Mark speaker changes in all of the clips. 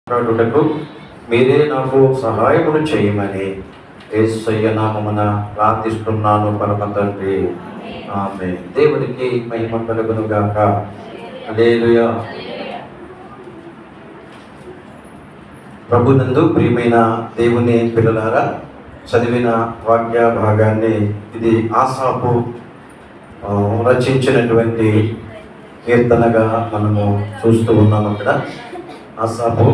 Speaker 1: మాట్లాడుటకు మీరే నాకు సహాయమును చేయమని యేసయ్య నామమున ప్రార్థిస్తున్నాను పరమ తండ్రి. ఆమె దేవునికి మహిమ కలుగును గాక. హల్లెలూయా. ప్రభునందు ప్రియమైన దేవుని పిల్లలారా, చదివిన వాక్య భాగాన్ని ఇది ఆసాపు రచించినటువంటి కీర్తనగా మనము చూస్తూ ఉన్నాం. అక్కడ ఆసాపు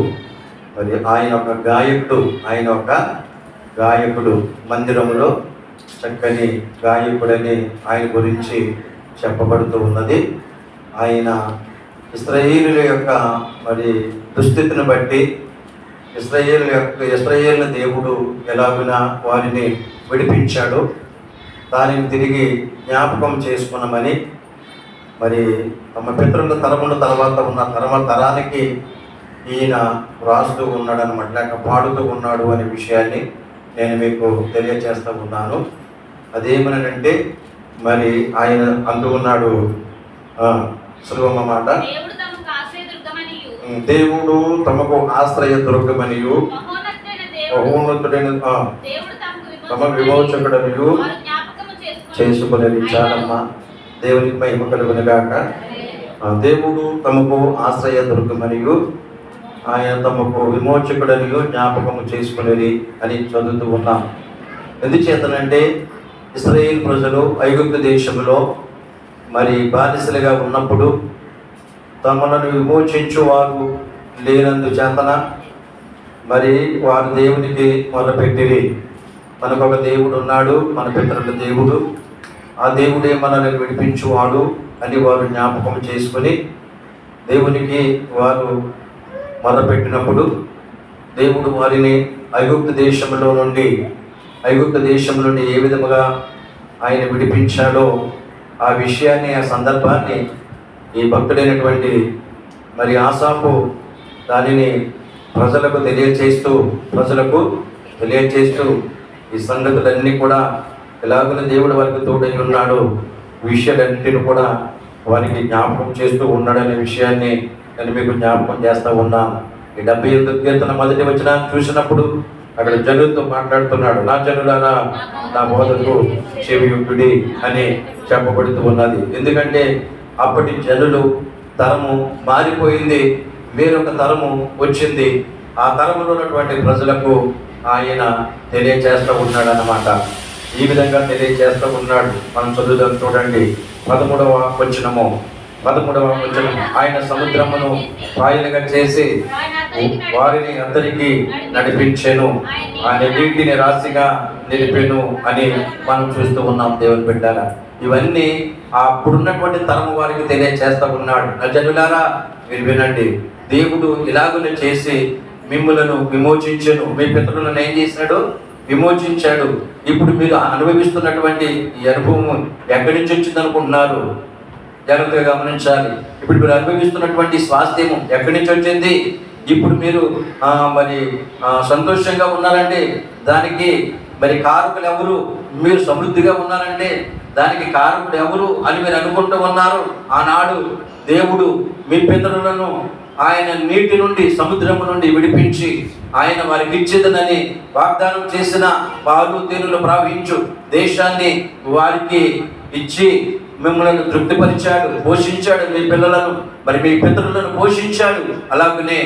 Speaker 1: మరి ఆయన ఒక గాయకుడు మందిరంలో చక్కని గాయకుడని ఆయన గురించి చెప్పబడుతూ ఉన్నది. ఆయన ఇశ్రాయేలుల యొక్క మరి దుస్థితిని బట్టి ఇశ్రాయేలు దేవుడు ఎలాగునా వారిని విడిపించాడు, దానిని తిరిగి జ్ఞాపకం చేసుకున్నామని మరి తమ పితరుల తరముల తర్వాత ఉన్న తరానికి ఈయన వ్రాస్తూ ఉన్నాడనమాట, లేక పాడుతూ ఉన్నాడు అనే విషయాన్ని నేను మీకు తెలియచేస్తూ ఉన్నాను. అదేమనంటే మరి ఆయన అంటూ ఉన్నాడు సులభమ మాట, దేవుడు తమకు ఆశ్రయ దుర్గమనియు మహోన్నతుడైన తమ విమోచకుడనియు చేసుకునేది. చాలమ్మా, దేవునికి మహిమ కలుగునుగాక. దేవుడు తమకు ఆశ్రయ దుర్గమనియు ఆయన తమకు విమోచకుడనియు జ్ఞాపకము చేసుకునేది అని చదువుతూ ఉన్నాం. ఎందుచేతనంటే ఇశ్రాయేలు ప్రజలు ఐగుప్తు దేశంలో మరి బానిసలుగా ఉన్నప్పుడు తమలను విమోచించువారు లేనందు చేతన మరి వారు దేవునికి మొదలుపెట్టిరి. మనకు ఒక దేవుడు ఉన్నాడు, మన పితరుల దేవుడు, ఆ దేవుడే మనల్ని విడిపించువాడు అని వారు జ్ఞాపకం చేసుకొని దేవునికి వారు మొదలుపెట్టినప్పుడు దేవుడు వారిని ఐగుప్తు దేశంలో నుండి ఏ విధముగా ఆయన విడిపించాడో ఆ విషయాన్ని, ఆ సందర్భాన్ని ఈ భక్తుడైనటువంటి మరి ఆసాపు దానిని ప్రజలకు తెలియచేస్తూ ఈ సంగతులన్నీ కూడా ఎలాగో దేవుడు వారికి తోడై ఉన్నాడు, విషయాలన్నింటినీ కూడా వారికి జ్ఞాపకం చేస్తూ ఉన్నాడనే విషయాన్ని నేను మీకు జ్ఞాపకం చేస్తూ ఉన్నాను. ఈ 78వ కీర్తన మొదటి వచనాన్ని చూసినప్పుడు అక్కడ జనులతో మాట్లాడుతున్నాడు, నా జనులారా నా బోధకు చెవియుడి అని చెప్పబడుతూ ఉన్నది. ఎందుకంటే అప్పటి జనులు తరము మారిపోయింది, వేరొక తరము వచ్చింది. ఆ తరములో ఉన్నటువంటి ప్రజలకు ఆయన తెలియచేస్తూ ఉన్నాడు అన్నమాట. ఈ విధంగా తెలియచేస్తూ ఉన్నాడు. మనం చదువుదాం, చూడండి 13వ వచనము. ఆయన సముద్రమును పాయలుగా చేసి వారిని అందరికీ నడిపించెను, ఆయన నీటిని రాశిగా నిలిపెను అని మనం చూస్తూ ఉన్నాం. దేవుని బిడ్డలారా, ఇవన్నీ అప్పుడున్నటువంటి తరము వారికి తెలియచేస్తూ ఉన్నాడు. నా జనులారా మీరు వినండి, దేవుడు ఇలాగునే చేసి మిమ్ములను విమోచించెను. మీ పితరులను ఏం చేసినాడు? విమోచించాడు. ఇప్పుడు మీరు అనుభవిస్తున్నటువంటి ఈ అనుభవం ఎక్కడి నుంచి వచ్చింది అనుకుంటున్నారు? జాగ్రత్తగా గమనించాలి. ఇప్పుడు మీరు అనుభవిస్తున్నటువంటి స్వాస్థ్యము ఎక్కడి నుంచి వచ్చింది? ఇప్పుడు మీరు మరి సంతోషంగా ఉన్నారంటే దానికి మరి కారకులు ఎవరు? మీరు సమృద్ధిగా ఉన్నారంటే దానికి కారకుడు ఎవరు అని మీరు అనుకుంటూ ఉన్నారు. ఆనాడు దేవుడు మీ పితరులను ఆయన నీటి నుండి, సముద్రము నుండి విడిపించి ఆయన వారికి ఇచ్చేదనని వాగ్దానం చేసిన పాలు తేనెలు ప్రవహించు దేశాన్ని వారికి ఇచ్చి మిమ్మల్ని తృప్తిపరిచాడు, పోషించాడు. మీ పిల్లలను మరి మీ పితరులను పోషించాడు. అలాగనే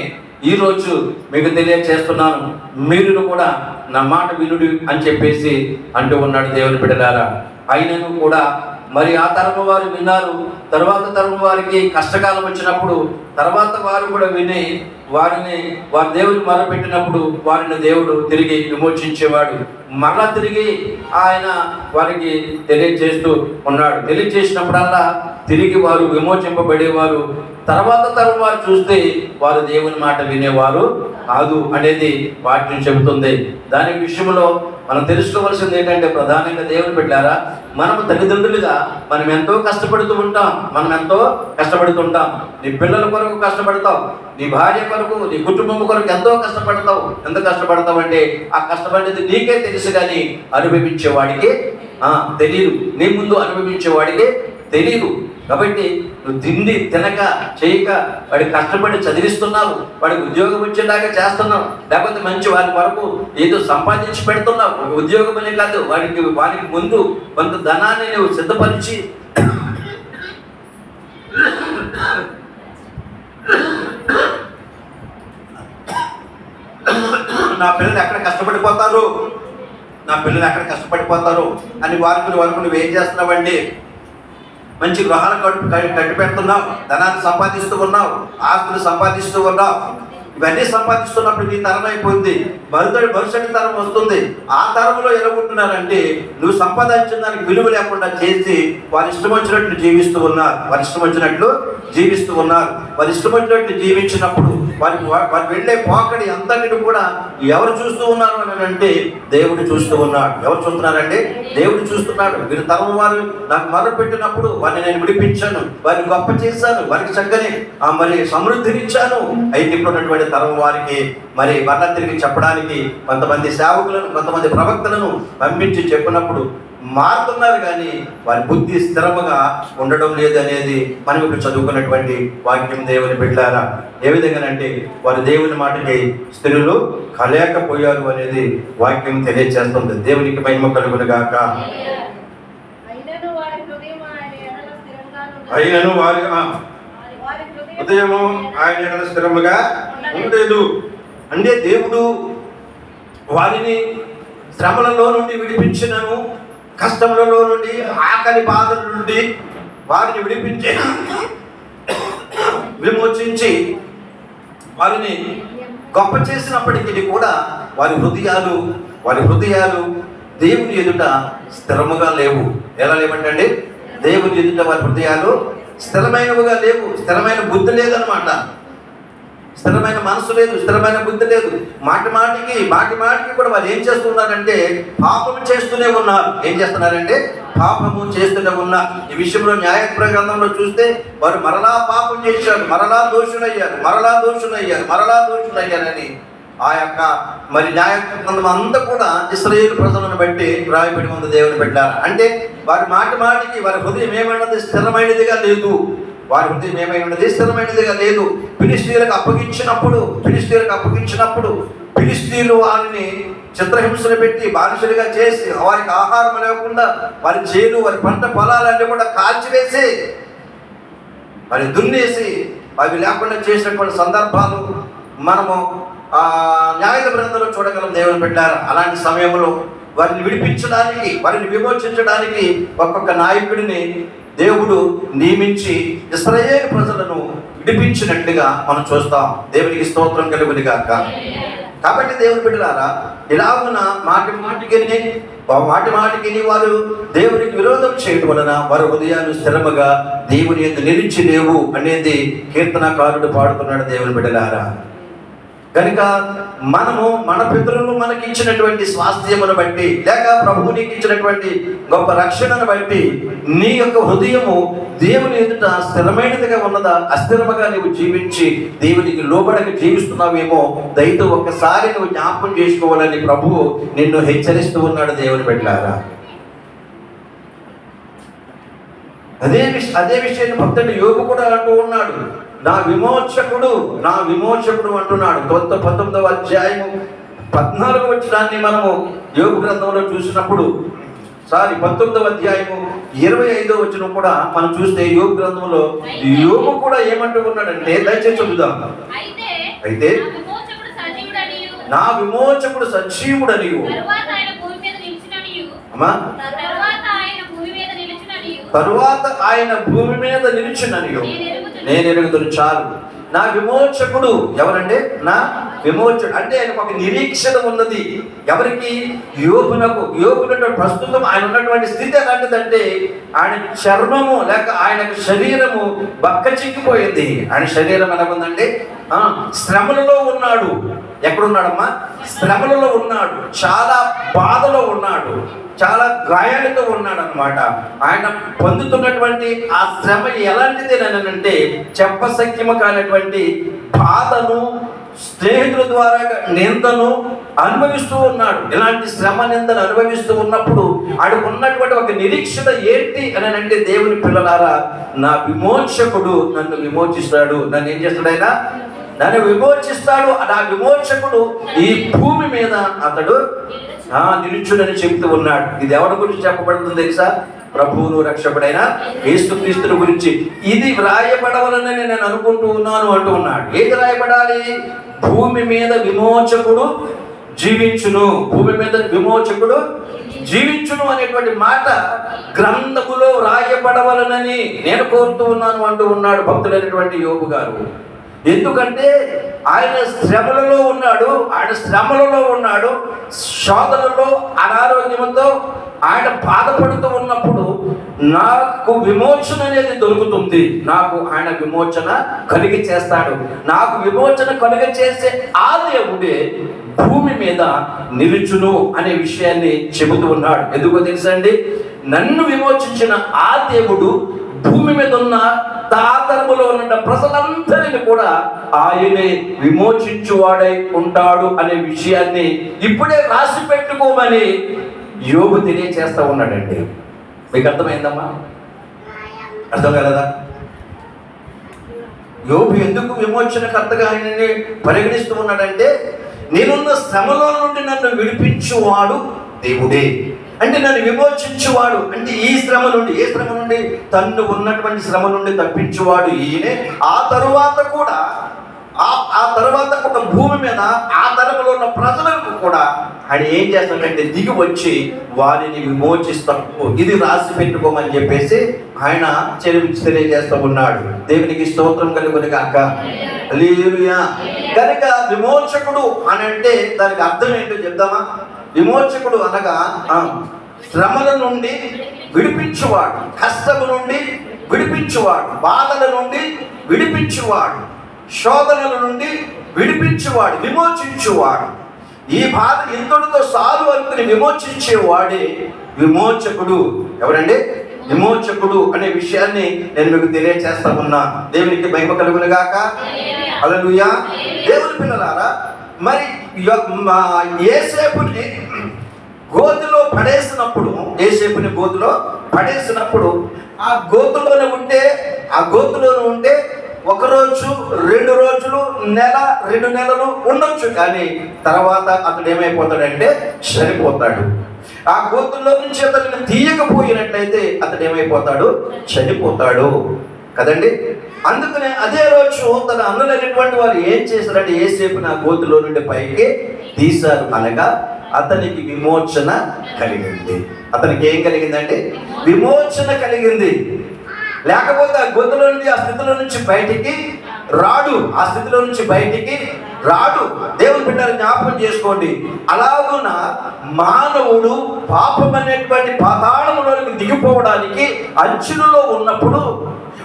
Speaker 1: ఈరోజు మీకు తెలియచేస్తున్నాను, మీరు కూడా నా మాట వినుడి అని చెప్పేసి అంటూ ఉన్నాడు. దేవుని బిడ్డలారా, అయినను కూడా మరి ఆ తరము వారు విన్నారు. తర్వాత తరము వారికి కష్టకాలం వచ్చినప్పుడు తర్వాత వారు కూడా విని వారి దేవుడికి మొరపెట్టినప్పుడు వారిని దేవుడు తిరిగి విమోచించేవాడు. మరలా తిరిగి ఆయన వారికి తెలియజేస్తూ ఉన్నాడు. తెలియజేసినప్పుడల్లా తిరిగి వారు విమోచింపబడేవారు. తర్వాత తరం వారు చూస్తే వారు దేవుని మాట వినేవారు కాదు అనేది వాక్యం చెబుతుంది. దాని విషయంలో మనం తెలుసుకోవాల్సింది ఏంటంటే, ప్రధానంగా దేవుని బిడ్డలారా, మనము తల్లిదండ్రులుగా మనం ఎంతో కష్టపడుతుంటాం. నీ పిల్లల కొరకు కష్టపడతావు, నీ భార్య కొరకు, నీ కుటుంబం కొరకు ఎంతో కష్టపడతావు. ఎంత కష్టపడతావు అంటే ఆ కష్టపడేది నీకే తెలుసు, కానీ అనుభవించేవాడికి తెలియదు. నీ ముందు అనుభవించేవాడికి తెలియదు. కాబట్టి నువ్వు తిండి తినక చేయక వాడికి కష్టపడి చదివిస్తున్నావు, వాడికి ఉద్యోగం వచ్చేలాగా చేస్తున్నావు, లేకపోతే మంచి వారి వరకు ఏదో సంపాదించి పెడుతున్నావు. ఒక ఉద్యోగం అనే కాదు, వానికి ముందు కొంత ధనాన్ని నువ్వు సిద్ధపరిచి నా పిల్లలు ఎక్కడ కష్టపడిపోతారు, నా పిల్లలు ఎక్కడ కష్టపడిపోతారు అని వారికి వరకు నువ్వేం చేస్తున్నావండి? మంచి గృహాలు కట్టి పెడుతున్నావు, ధనాన్ని సంపాదిస్తూ ఉన్నావు, ఆస్తులు సంపాదిస్తూ ఉన్నావు. ఇవన్నీ సంపాదిస్తున్నప్పుడు నీ తరం అయిపోయింది, భవిష్యత్తు తరం వస్తుంది. ఆ తరంలో ఎలాగుంటున్నారంటే నువ్వు సంపాదించిన దానికి విలువ లేకుండా చేసి వారి ఇష్టం వచ్చినట్లు జీవిస్తూ ఉన్నారు. వారి ఇష్టం వచ్చినట్లు జీవిస్తూ ఉన్నారు. వారి ఇష్టం వచ్చినట్లు జీవించినప్పుడు వారు వెళ్ళే పోకడి అంతటిని కూడా ఎవరు చూస్తూ ఉన్నారు అని అంటే దేవుడు చూస్తూ ఉన్నాడు. ఎవరు చూస్తున్నారండి? దేవుడు చూస్తున్నాడు. వీరి తరం వారు నాకు మొదలు పెట్టినప్పుడు వారిని నేను విడిపించాను, వారిని గొప్ప చేశాను, వారికి చక్కని మరి సమృద్ధినిచ్చాను. అయితే ఇప్పుడు ఉన్నటువంటి తరం వారికి మరి మరలా తిరిగి చెప్పడానికి కొంతమంది సేవకులను, కొంతమంది ప్రవక్తలను పంపించి చెప్పినప్పుడు మారుతున్నారు, కానీ వారి బుద్ధి స్థిరముగా ఉండడం లేదు అనేది మనం ఇప్పుడు చదువుకున్నటువంటి వాక్యం. దేవుని బిడ్డలారా, ఏ విధంగానంటే వారి దేవుని మాటకి స్థిరులు కలయకపోయారు అనేది వాక్యం తెలియజేస్తుంది. దేవునికి మహిమ కలుగును గాక. అయినను వారి హృదయము ఆయన స్థిరముగా ఉండలేదు. అంటే దేవుడు వారిని శ్రమలలో నుండి విడిపించినను, కష్టములలో నుండి, ఆకలి బాధల నుండి వారిని విమోచించి వారిని గొప్ప చేసినప్పటికీ కూడా వారి హృదయాలు దేవుని ఎదుట స్థిరముగా లేవు. ఎలా లేవంటే దేవుని ఎదుట వారి హృదయాలు స్థిరమైనవిగా లేవు. స్థిరమైన బుద్ధి లేదనమాట. స్థిరమైన మనసు లేదు, స్థిరమైన బుద్ధి లేదు. మాటి మాటికి కూడా వారు ఏం చేస్తున్నారంటే పాపము చేస్తూనే ఉన్నారు. ఏం చేస్తున్నారంటే పాపము చేస్తూనే ఉన్నారు. ఈ విషయంలో న్యాయప్రమాణ గ్రంథంలో చూస్తే వారు మరలా పాపం చేశారు, మరలా దోషులయ్యారని ఆ యొక్క మరి న్యాయగ్రంథం అంతా కూడా ఇశ్రాయేలు ప్రజలను బట్టి రాయబడి ఉంది. దేవుని పెట్టారు అంటే వారి మాటికి వారి హృదయం ఏమైనది స్థిరమైనదిగా లేదు. వారి హృదయం ఏమైనది స్థిరమైనదిగా లేదు. ఫిలిష్తీయులకు అప్పగించినప్పుడు ఫిలిష్తీయులు వారిని చిత్రహింసలు పెట్టి బానిసలుగా చేసి వారికి ఆహారం లేకుండా వారి చేను, వారి పంట పొలాలన్నీ కూడా కాల్చివేసి మరి దున్నేసి అవి లేకుండా చేసినటువంటి సందర్భాలు మనము న్యాయ గ్రంథంలో చూడగలం. దేవుని పెట్టారు. అలాంటి సమయంలో వారిని విడిపించడానికి, వారిని విమోచించడానికి ఒక్కొక్క నాయకుడిని దేవుడు నియమించి ఇశ్రాయేలు ప్రజలను విడిపించినట్లుగా మనం చూస్తాం. దేవునికి స్తోత్రం కలుగును గాక. కాబట్టి దేవుని బిడ్డలారా, ఇలాగున మాటికి వారు దేవునికి విరోధం చేయడం వలన వారి హృదయాలు స్థిరముగా దేవుని యందు నిలిచి లేవు అనేది కీర్తనకారుడు పాడుతున్నాడు. దేవుని బిడ్డలారా, కనుక మనము మన పితరులు మనకి ఇచ్చినటువంటి స్వాస్థ్యమును బట్టి, లేక ప్రభువు నీకు ఇచ్చినటువంటి గొప్ప రక్షణను బట్టి నీ యొక్క హృదయము దేవుని ఎదుట స్థిరమైనదిగా ఉన్నదా, అస్థిరముగా నువ్వు జీవించి దేవునికి లోబడక జీవిస్తున్నావేమో దయతో ఒక్కసారి నువ్వు జ్ఞాపకం చేసుకోవాలని ప్రభువు నిన్ను హెచ్చరిస్తూ ఉన్నాడు. దేవుని బిడ్డలారా, అదే విషయాన్ని భక్తుడు యోబు కూడా అంటూ ఉన్నాడు. నా విమోచకుడు అంటున్నాడు. 19వ అధ్యాయము 14వ వచనాన్ని మనము యోబు గ్రంథంలో చూసినప్పుడు 19వ అధ్యాయము 25వ వచనం కూడా మనం చూస్తే యోబు గ్రంథంలో యోబు కూడా ఏమంటూ ఉన్నాడంటే, దయచేసి చూద్దాం. అయితే నా విమోచకుడు సజీవుడనియు, తరువాత ఆయన భూమి మీద నిలిచిననియు నేను ఎరుగుదును. చాలు. నా విమోచకుడు ఎవరంటే, నా విమోచకుడు అంటే ఆయనకు ఒక నిరీక్షణ ఉన్నది. ఎవరికి? యోబునకు ప్రస్తుతం ఆయన ఉన్నటువంటి స్థితి ఎలాంటిదంటే ఆయన చర్మము లేక ఆయన శరీరము బక్క చిక్కిపోయింది. ఆయన శరీరం ఎలాగుందంటే శ్రమలలో ఉన్నాడు. ఎక్కడున్నాడమ్మా? శ్రమలలో ఉన్నాడు. చాలా బాధలో ఉన్నాడు, చాలా గాయాలతో ఉన్నాడు అనమాట. ఆయన పొందుతున్నటువంటి ఆ శ్రమ ఎలాంటిది అంటే చెప్పసఖ్యము కానటువంటి బాధను, స్నేహితుల ద్వారా నిందను అనుభవిస్తూ ఉన్నాడు. ఇలాంటి శ్రమ నిందను అనుభవిస్తూ ఉన్నప్పుడు ఆడికి ఉన్నటువంటి ఒక నిరీక్షణ ఏంటి అని అంటే, దేవుని పిల్లలారా, నా విమోచకుడు నన్ను విమోచిస్తాడు. నన్ను ఏం చేస్తాడు ఆయన? నన్ను విమోచిస్తాడు. నా విమోచకుడు ఈ భూమి మీద అతడు నిలుచుడని చెబుతూ ఉన్నాడు. ఇది ఎవరి గురించి చెప్పబడుతుంది తెలుసా? ప్రభువును రక్షకుడైన యేసుక్రీస్తుని గురించి. ఇది వ్రాయబడవలని నేను అనుకుంటూ ఉన్నాను అంటూ ఉన్నాడు. ఏది రాయబడాలి? భూమి మీద విమోచకుడు జీవించును, భూమి మీద విమోచకుడు జీవించును అనేటువంటి మాట గ్రంథములో రాయబడవలనని నేను కోరుతూ ఉన్నాను అంటూ ఉన్నాడు భక్తుడైనటువంటి యోబు గారు. ఎందుకంటే ఆయన శ్రమలలో ఉన్నాడు, ఆయన శ్రమలలో ఉన్నాడు, శోధనలో అనారోగ్యంతో ఆయన బాధపడుతూ ఉన్నప్పుడు నాకు విమోచన అనేది దొరుకుతుంది, నాకు ఆయన విమోచన కలిగి చేస్తాడు, నాకు విమోచన కలిగి చేసే ఆ దేవుడే భూమి మీద నిలుచును అనే విషయాన్ని చెబుతూ ఉన్నాడు. ఎందుకో తెలుసండి? నన్ను విమోచించిన ఆ దేవుడు భూమి మీద ఉన్న తాతరములో ఉన్న ప్రజలందరినీ కూడా ఆయనే విమోచించువాడై ఉంటాడు అనే విషయాన్ని ఇప్పుడే రాసి పెట్టుకోమని యోబు తెలియచేస్తా ఉన్నాడండి. మీకు అర్థమైందమ్మా? అర్థం కలదా? యోబు ఎందుకు విమోచనకర్తగా ఆయనని పరిగణిస్తూ ఉన్నాడంటే, నేనున్న శ్రమలో నుండి నన్ను విడిపించువాడు దేవుడే. అంటే నన్ను విమోచించువాడు అంటే ఈ శ్రమ నుండి, ఏ శ్రమ నుండి? తన్ను ఉన్నటువంటి శ్రమ నుండి తప్పించువాడు ఈయనే. ఆ తరువాత కూడా భూమి మీద ఆ తరములో ఉన్న ప్రజలకు కూడా ఆయన ఏం చేస్తాడంటే దిగి వచ్చి వారిని విమోచిస్తాడు. ఇది రాసి పెట్టుకోమని చెప్పేసి ఆయన తెలియజేస్తూ ఉన్నాడు. దేవునికి స్తోత్రం కలుగును గాక. హల్లెలూయా. కనుక విమోచకుడు అని అంటే దానికి అర్థం ఏంటో చెప్దామా? విమోచకుడు అనగా శ్రమల నుండి విడిపించువాడు, కష్టము నుండి విడిపించువాడు, బాధల నుండి విడిపించువాడు, శోధనల నుండి విడిపించువాడు, విమోచించువాడు. ఈ బాధ ఇంతటితో సాలు అనుకుని విమోచించేవాడే విమోచకుడు. ఎవరండి? విమోచకుడు అనే విషయాన్ని నేను మీకు తెలియచేస్తా ఉన్నా. దేవునికి మహిమ కలుగును గాక. హల్లెలూయా. దేవుని పిల్లలారా, మరి యోసేపుని గోతిలో పడేసినప్పుడు ఆ గోతులోనే ఉంటే ఒకరోజు, 2 రోజులు, నెల, 2 నెలలు ఉండొచ్చు. కానీ తర్వాత అతడు ఏమైపోతాడంటే చనిపోతాడు. ఆ గోతుల్లో నుంచి అతన్ని తీయకపోయినట్లయితే అతడు ఏమైపోతాడు? చనిపోతాడు కదండి. అందుకనే అదే రోజు తన అన్నులైనటువంటి వారు ఏం చేశారంటే యోసేపుని ఆ గోతులో నుండి పైకి తీశారు. అనగా అతనికి విమోచన కలిగింది. అతనికి ఏం కలిగిందంటే విమోచన కలిగింది. లేకపోతే ఆ గోతులో నుండి ఆ స్థితిలో నుంచి బయటికి రాడు. దేవుని బిడ్డలు జ్ఞాపకం చేసుకోండి. అలాగున మానవుడు పాపం అనేటువంటి పాతాళంలోకి దిగిపోవడానికి అంచులలో ఉన్నప్పుడు,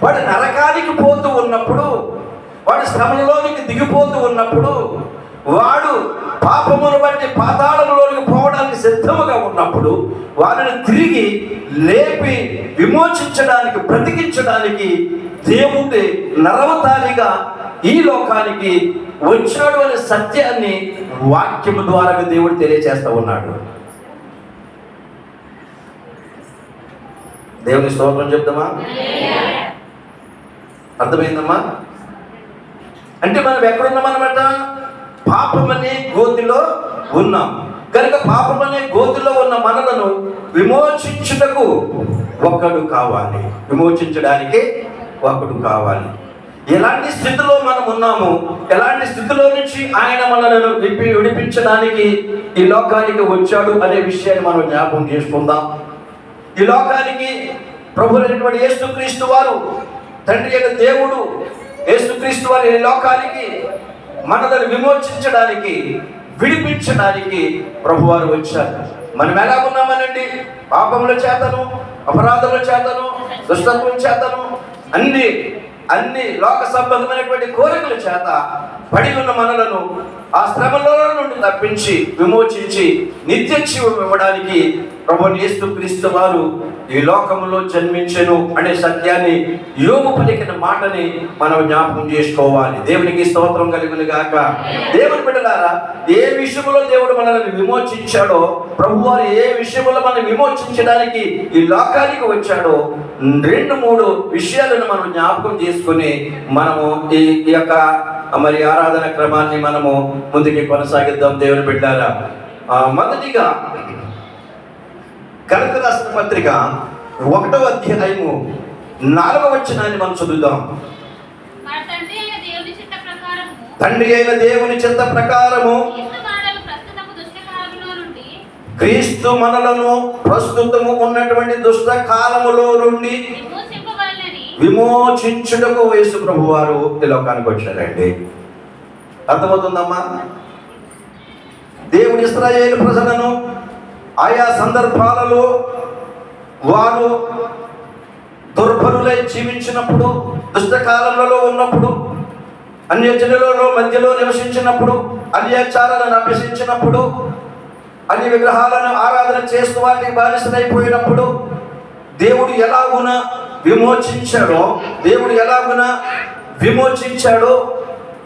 Speaker 1: వాడు నరకానికి పోతూ ఉన్నప్పుడు, వాడు శ్రమలలోనికి దిగిపోతూ ఉన్నప్పుడు, వాడు పాపమును బట్టి పాతాళంలోనికి పోవడానికి సిద్ధముగా ఉన్నప్పుడు వారిని తిరిగి లేపి విమోచించడానికి, బ్రతికించడానికి దేవుడి నరవతారిగా ఈ లోకానికి వచ్చాడు అనే సత్యాన్ని వాక్యము ద్వారా దేవుడు తెలియచేస్తూ ఉన్నాడు. దేవుని స్తోత్రం చెప్తామా? అర్థమైందమ్మా? అంటే మనం ఎక్కడున్నామన్నమాట? పాపమనే గోతిలో ఉన్నాం. కనుక పాపమనే గోతిలో ఉన్న మనలను విమోచించుటకు ఒకడు కావాలి, విమోచించడానికి ఒకడు కావాలి. ఎలాంటి స్థితిలో మనం ఉన్నాము, ఎలాంటి స్థితిలో నుంచి ఆయన మనలను విడిపించడానికి ఈ లోకానికి వచ్చాడు అనే విషయాన్ని మనం జ్ఞాపకం చేసుకుందాం. ఈ లోకానికి ప్రభువైనటువంటి యేసుక్రీస్తు వారు, తండ్రి అయిన దేవుడు యేసుక్రీస్తు వారు ఈ లోకానికి మనలను విమోచించడానికి, విడిపించడానికి ప్రభువారు వచ్చారు. మనం ఎలా ఉన్నామనండి? పాపముల చేతను, అపరాధముల చేతను, దుష్టత్వం చేతను, అన్ని లోక సంబంధమైనటువంటి కోరికల చేత పడి ఉన్న మనలను ఆ శ్రమల నుండి తప్పించి, విమోచించి, నిత్య జీవం ఇవ్వడానికి ప్రభువైన యేసుక్రీస్తు వారు ఈ లోకంలో జన్మించెను అనే సత్యాన్ని, యోబు పలికిన మాటని మనం జ్ఞాపకం చేసుకోవాలి. దేవునికి స్తోత్రం కలుగును గాక. దేవుని బిడ్డలారా, ఏ విషయంలో దేవుడు మనల్ని విమోచించాడో, ప్రభువారు ఏ విషయంలో మనం విమోచించడానికి ఈ లోకానికి వచ్చాడో, 2-3 విషయాలను మనం జ్ఞాపకం చేసుకుని మనము ఈ యొక్క మరి ఆరాధన క్రమాన్ని మనము ముందుకి కొనసాగిద్దాం. దేవుని బిడ్డలారా, మొదటిగా గలతీయులకు రాసిన పత్రిక 1వ అధ్యాయము 4వ వచనాన్ని మనం చదువుదాం. తండ్రి అయిన దేవుని చిత్త ప్రకారము క్రీస్తు మనలను ప్రస్తుతము ఉన్నటువంటి దుష్ట కాలములో నుండి విమోచించుటకు యేసు ప్రభు వారు ఈ లోకానికి వచ్చారండి. అర్థమవుతుందమ్మా? దేవుని ఇశ్రాయేలు ప్రజలను ఆయా సందర్భాలలో వారు దుర్బలులై జీవించినప్పుడు, దుష్టకాలంలో ఉన్నప్పుడు, అన్యజనులలో మధ్యలో నివసించినప్పుడు, అన్యాచారాలను అభ్యసించినప్పుడు, అన్ని విగ్రహాలను ఆరాధన చేస్తూ వాటికి బానిసలైపోయినప్పుడు దేవుడు ఎలాగున విమోచించాడో,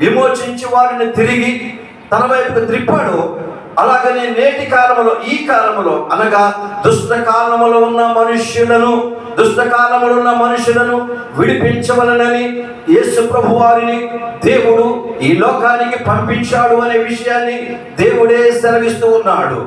Speaker 1: విమోచించి వారిని తిరిగి తన వైపుకు త్రిప్పాడు. అలాగనే నేటి కాలములో, ఈ కాలములో అనగా దుష్ట కాలములో ఉన్న మనుషులను విడిపించవలనని యేసు ప్రభు వారిని దేవుడు ఈ లోకానికి పంపించాడు అనే విషయాన్ని దేవుడే సెలవిస్తూ ఉన్నాడు.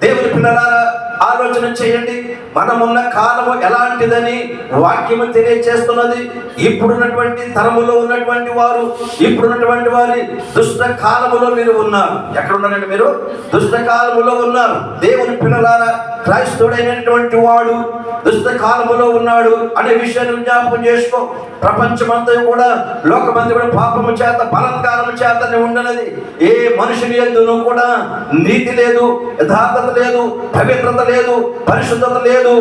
Speaker 1: దేవుని పిల్లలారా, ఆలోచన చేయండి. మనమున్న కాలము ఎలాంటిదని వాక్యము తెలియచేస్తున్నది. ఇప్పుడున్నటువంటి తరములో ఉన్నటువంటి వారు, ఇప్పుడున్నటువంటి వారి దుష్ట కాలములో మీరు ఉన్నారు. ఎక్కడ ఉన్నారండి మీరు? దుష్ట కాలములో ఉన్నారు. దేవుని పిల్లలారా, క్రైస్తవుడైనటువంటి వాడు దుష్ట కాలములో ఉన్నాడు అనే విషయాన్ని జ్ఞాపకం చేసుకో. ప్రపంచమంతా కూడా, లోకమంతా కూడా పాపము చేత, బలాత్కారము చేతనే ఉండనది. ఏ మనుషుని యందును కూడా నీతి లేదు, యథార్థత లేదు, పవిత్రత లేదు, పరిశుద్ధత లేదు.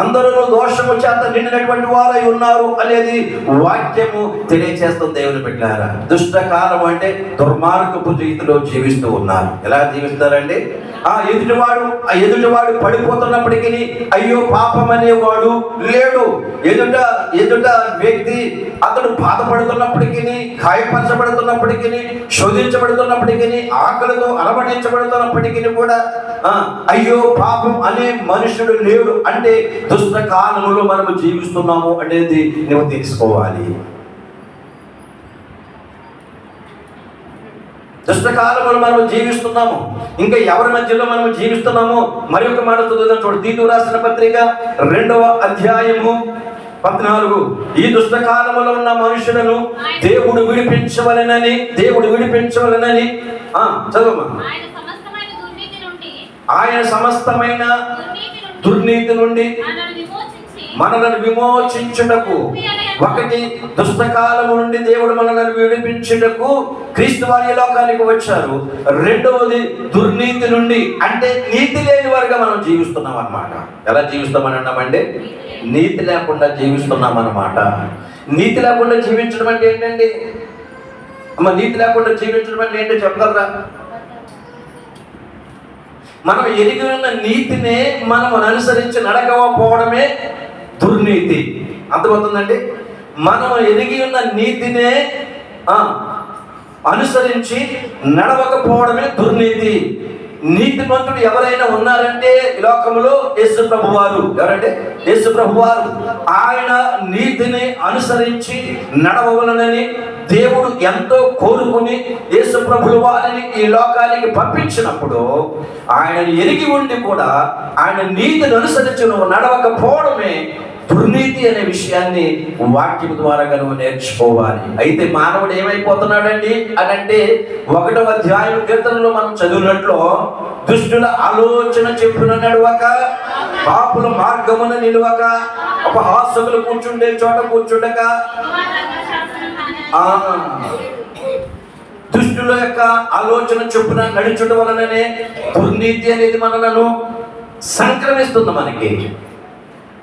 Speaker 1: అందరూ దోషము చేత నిండినటువంటి వారై ఉన్నారు అనేది వాక్యము తెలియచేస్తుంది. దేవుని బిడ్డలారా, దుష్ట కాలం అంటే దుర్మార్గపు జీవితంలో జీవిస్తూ ఉన్నారు. ఎలా జీవిస్తారండి? ఎదుటివాడు పడిపోతున్నప్పటికీ అయ్యో పాపం అనేవాడు లేడు. ఎదుట వ్యక్తి అతడు బాధపడుతున్నప్పటికీ, గాయపరచబడుతున్నప్పటికీ, శోధించబడుతున్నప్పటికీ, ఆకలితో అలమటించబడుతున్నప్పటికీ కూడా అయ్యో పాపం అనే మనుషుడు లేడు. అంటే దుష్ట కాలంలో మనము జీవిస్తున్నాము అనేది నువ్వు తెలుసుకోవాలి. దుష్టకాలంలో మనం జీవిస్తున్నాము. ఇంకా ఎవరి మధ్యలో మనం జీవిస్తున్నాము? మరి ఒక మాట చదువుదాం. చూడండి, తీతు రాసిన పత్రిక 2వ అధ్యాయము 14. ఈ దుష్టకాలంలో ఉన్న మనుషులను దేవుడు విడిపించవలెనని చదువమ్మా. ఆయన సమస్తమైన దుర్నీతి నుండి మనలను విమోచించుటకు, ఒకటి దుష్టకాలము నుండి దేవుడు మనలను విడిపించుటకు క్రీస్తు వారి లోకానికి వచ్చారు. రెండవది దుర్నీతి నుండి, అంటే నీతి లేని వారుగా మనం జీవిస్తున్నాం అన్నమాట. ఎలా జీవిస్తామని అన్నామంటే, నీతి లేకుండా జీవిస్తున్నాం అన్నమాట. నీతి లేకుండా జీవించడం అంటే ఏంటండి అమ్మ? నీతి లేకుండా జీవించడం అంటే ఏంటో చెప్పగలరా? మనం ఎరిగి ఉన్న నీతినే మనం అనుసరించి నడకపోవడమే దుర్నీతి. అర్థమవుతుందండి? మనం ఎరిగి ఉన్న నీతినే అనుసరించి నడవకపోవడమే దుర్నీతి. నీతిమంతుడు ఎవరైనా ఉన్నారంటే ఈ లోకంలో యేసు ప్రభువారు. ఎవరంటే? యేసు ప్రభువారు. ఆయన నీతిని అనుసరించి నడవవలనని దేవుడు ఎంతో కోరుకుని యేసు ప్రభుల వారిని ఈ లోకానికి పంపించినప్పుడు, ఆయనను ఎరిగి ఉండి కూడా ఆయన నీతిని అనుసరించి నువ్వు నడవకపోవడమే దుర్నీతి అనే విషయాన్ని వాక్యం ద్వారా నువ్వు నేర్చుకోవాలి. అయితే మానవుడు ఏమైపోతున్నాడండి అని అంటే, 1వ అధ్యాయం కీర్తనలో మనం చదివినట్లు, దుష్టుల ఆలోచన చెప్పున నడవక, పాపుల మార్గమున నిలవక, అపహాసకులు కూర్చుండే చోట కూర్చుండక, దుష్టుల యొక్క ఆలోచన చెప్పున నడుచుట వలననే దుర్నీతి అనేది మనలను సంక్రమిస్తుంది. మనకి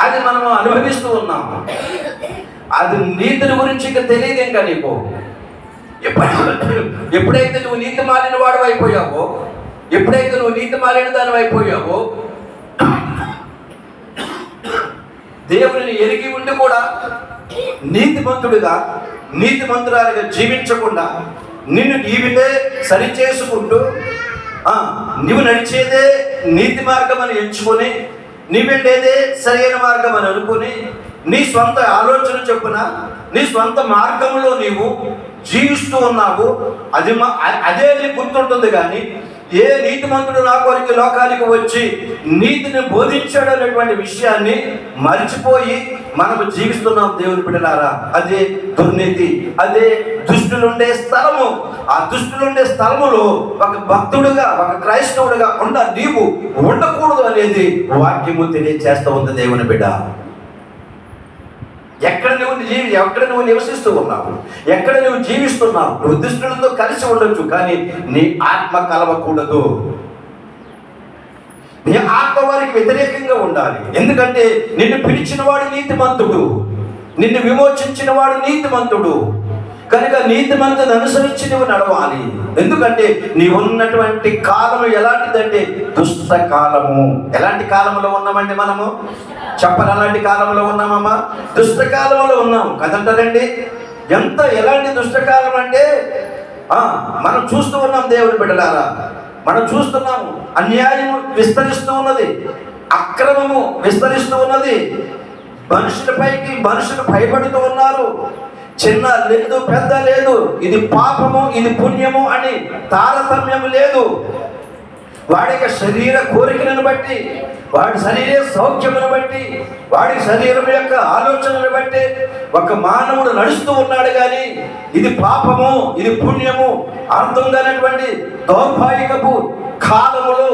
Speaker 1: అది మనం అనుభవిస్తూ ఉన్నాము. అది నీతిని గురించి ఇంకా తెలియదు. ఇంకా నీకు ఎప్పుడైతే నువ్వు నీతి మాలిన వాడు అయిపోయావో, ఎప్పుడైతే నువ్వు నీతి మాలిన దాని అయిపోయావో, దేవుని ఎరిగి ఉండి కూడా నీతిమంతుడిగా నీతిమంతురాలుగా జీవించకుండా నిన్ను నీవితే సరిచేసుకుంటూ నువ్వు నడిచేదే నీతి మార్గం అని ఎంచుకొని నీవెళ్ళేదే సరైన మార్గం అని అనుకుని నీ స్వంత ఆలోచన చొప్పున నీ స్వంత మార్గంలో నీవు జీవిస్తూ ఉన్నావు. అదే నీకు గుర్తుంటుంది. కానీ ఏ నీతిమంతుడు నా కొరకు లోకానికి వచ్చి నీతిని బోధించాడు అనేటువంటి విషయాన్ని మర్చిపోయి మనము జీవిస్తున్నాం దేవుని బిడ్డలారా. అదే దుర్నీతి, అదే దుష్టులుండే స్థలము. ఆ దుష్టులుండే స్థలములో ఒక భక్తుడుగా, ఒక క్రైస్తవుడిగా నీవు ఉండకూడదు అనేది వాక్యము తెలియజేస్తూ ఉంది దేవుని బిడ్డ. ఎక్కడ నువ్వు నివసిస్తూ ఉన్నావు, ఎక్కడ నువ్వు జీవిస్తున్నావు. నువ్వు దుష్టులతో కలిసి ఉండొచ్చు, కానీ నీ ఆత్మ కలవకూడదు. నీ ఆత్మ వారికి వ్యతిరేకంగా ఉండాలి. ఎందుకంటే నిన్ను పిలిచిన వాడు నీతిమంతుడు, నిన్ను విమోచించిన వాడు నీతిమంతుడు. కనుక నీతిమంతుని అనుసరించి నువ్వు నడవాలి. ఎందుకంటే నీవున్నటువంటి కాలము ఎలాంటిదంటే దుష్ట కాలము. ఎలాంటి కాలంలో ఉన్నామండి మనము? చెప్పని అలాంటి కాలంలో ఉన్నామమ్మా? దుష్ట కాలంలో ఉన్నాం కదంటారండి. ఎలాంటి దుష్టకాలం అంటే మనం చూస్తూ ఉన్నాం దేవుని బిడ్డలారా. మనం చూస్తున్నాము అన్యాయము విస్తరిస్తూ ఉన్నది, అక్రమము విస్తరిస్తూ ఉన్నది. మనుషులపైకి మనుషులు భయపడుతూ ఉన్నారు. చిన్న లేదు, పెద్ద లేదు, ఇది పాపము, ఇది పుణ్యము అని తారతమ్యం లేదు. వాడి యొక్క శరీర కోరికలను బట్టి, వాడి శరీర సౌఖ్యమును బట్టి, వాడి శరీరం యొక్క ఆలోచనలు బట్టి ఒక మానవుడు నడుస్తూ ఉన్నాడు. కానీ ఇది పాపము, ఇది పుణ్యము అర్థం కానటువంటి దౌర్భాగ్యపు కాలములో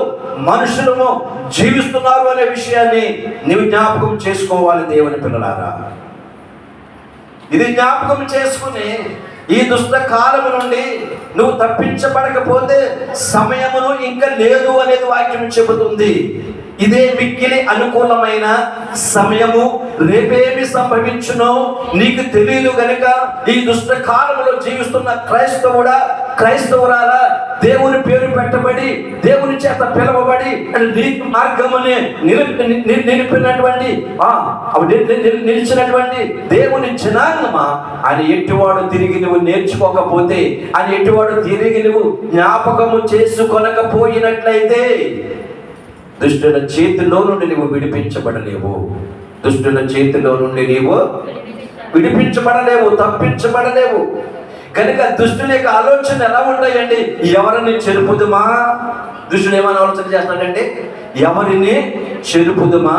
Speaker 1: మనుషులము జీవిస్తున్నారు అనే విషయాన్ని నీవు జ్ఞాపకం చేసుకోవాలి దేవుని పిల్లలారా. ఇది జ్ఞాపకం చేసుకుని ఈ దుష్ట కాలము నుండి నువ్వు తప్పించబడకపోతే సమయమును ఇంకా లేదు అనేది వాక్యం చెబుతుంది. ఇదే మిక్కిలి అనుకూలమైన సమయము, రేపేమి సంభవించునో నీకు తెలియదు గనుక ఈ దుష్ట కాలంలో జీవిస్తున్న క్రైస్తవురాలా, దేవుని పేరు పెట్టబడి, దేవుని చేత పిలవబడి నీతి మార్గమునే నిలిచినటువంటి దేవుని జనాంగమా అని ఎట్టివాడు తిరిగి నువ్వు నేర్చుకోకపోతే, అని ఎట్టివాడు తిరిగి నువ్వు జ్ఞాపకము చేసుకొనకపోయినట్లయితే దుష్టుల చేతిలో నుండి నువ్వు విడిపించబడలేవు. దుష్టుల చేతిలో నుండి నీవు విడిపించబడలేవు, తప్పించబడలేవు. కనుక దుష్టుల యొక్క ఆలోచన ఎలా ఉంటాయండి? ఎవరిని చెరుపుదుమా? దుష్టుడు ఏమైనా ఆలోచన చేస్తాడంటే ఎవరిని చెరుపుదుమా,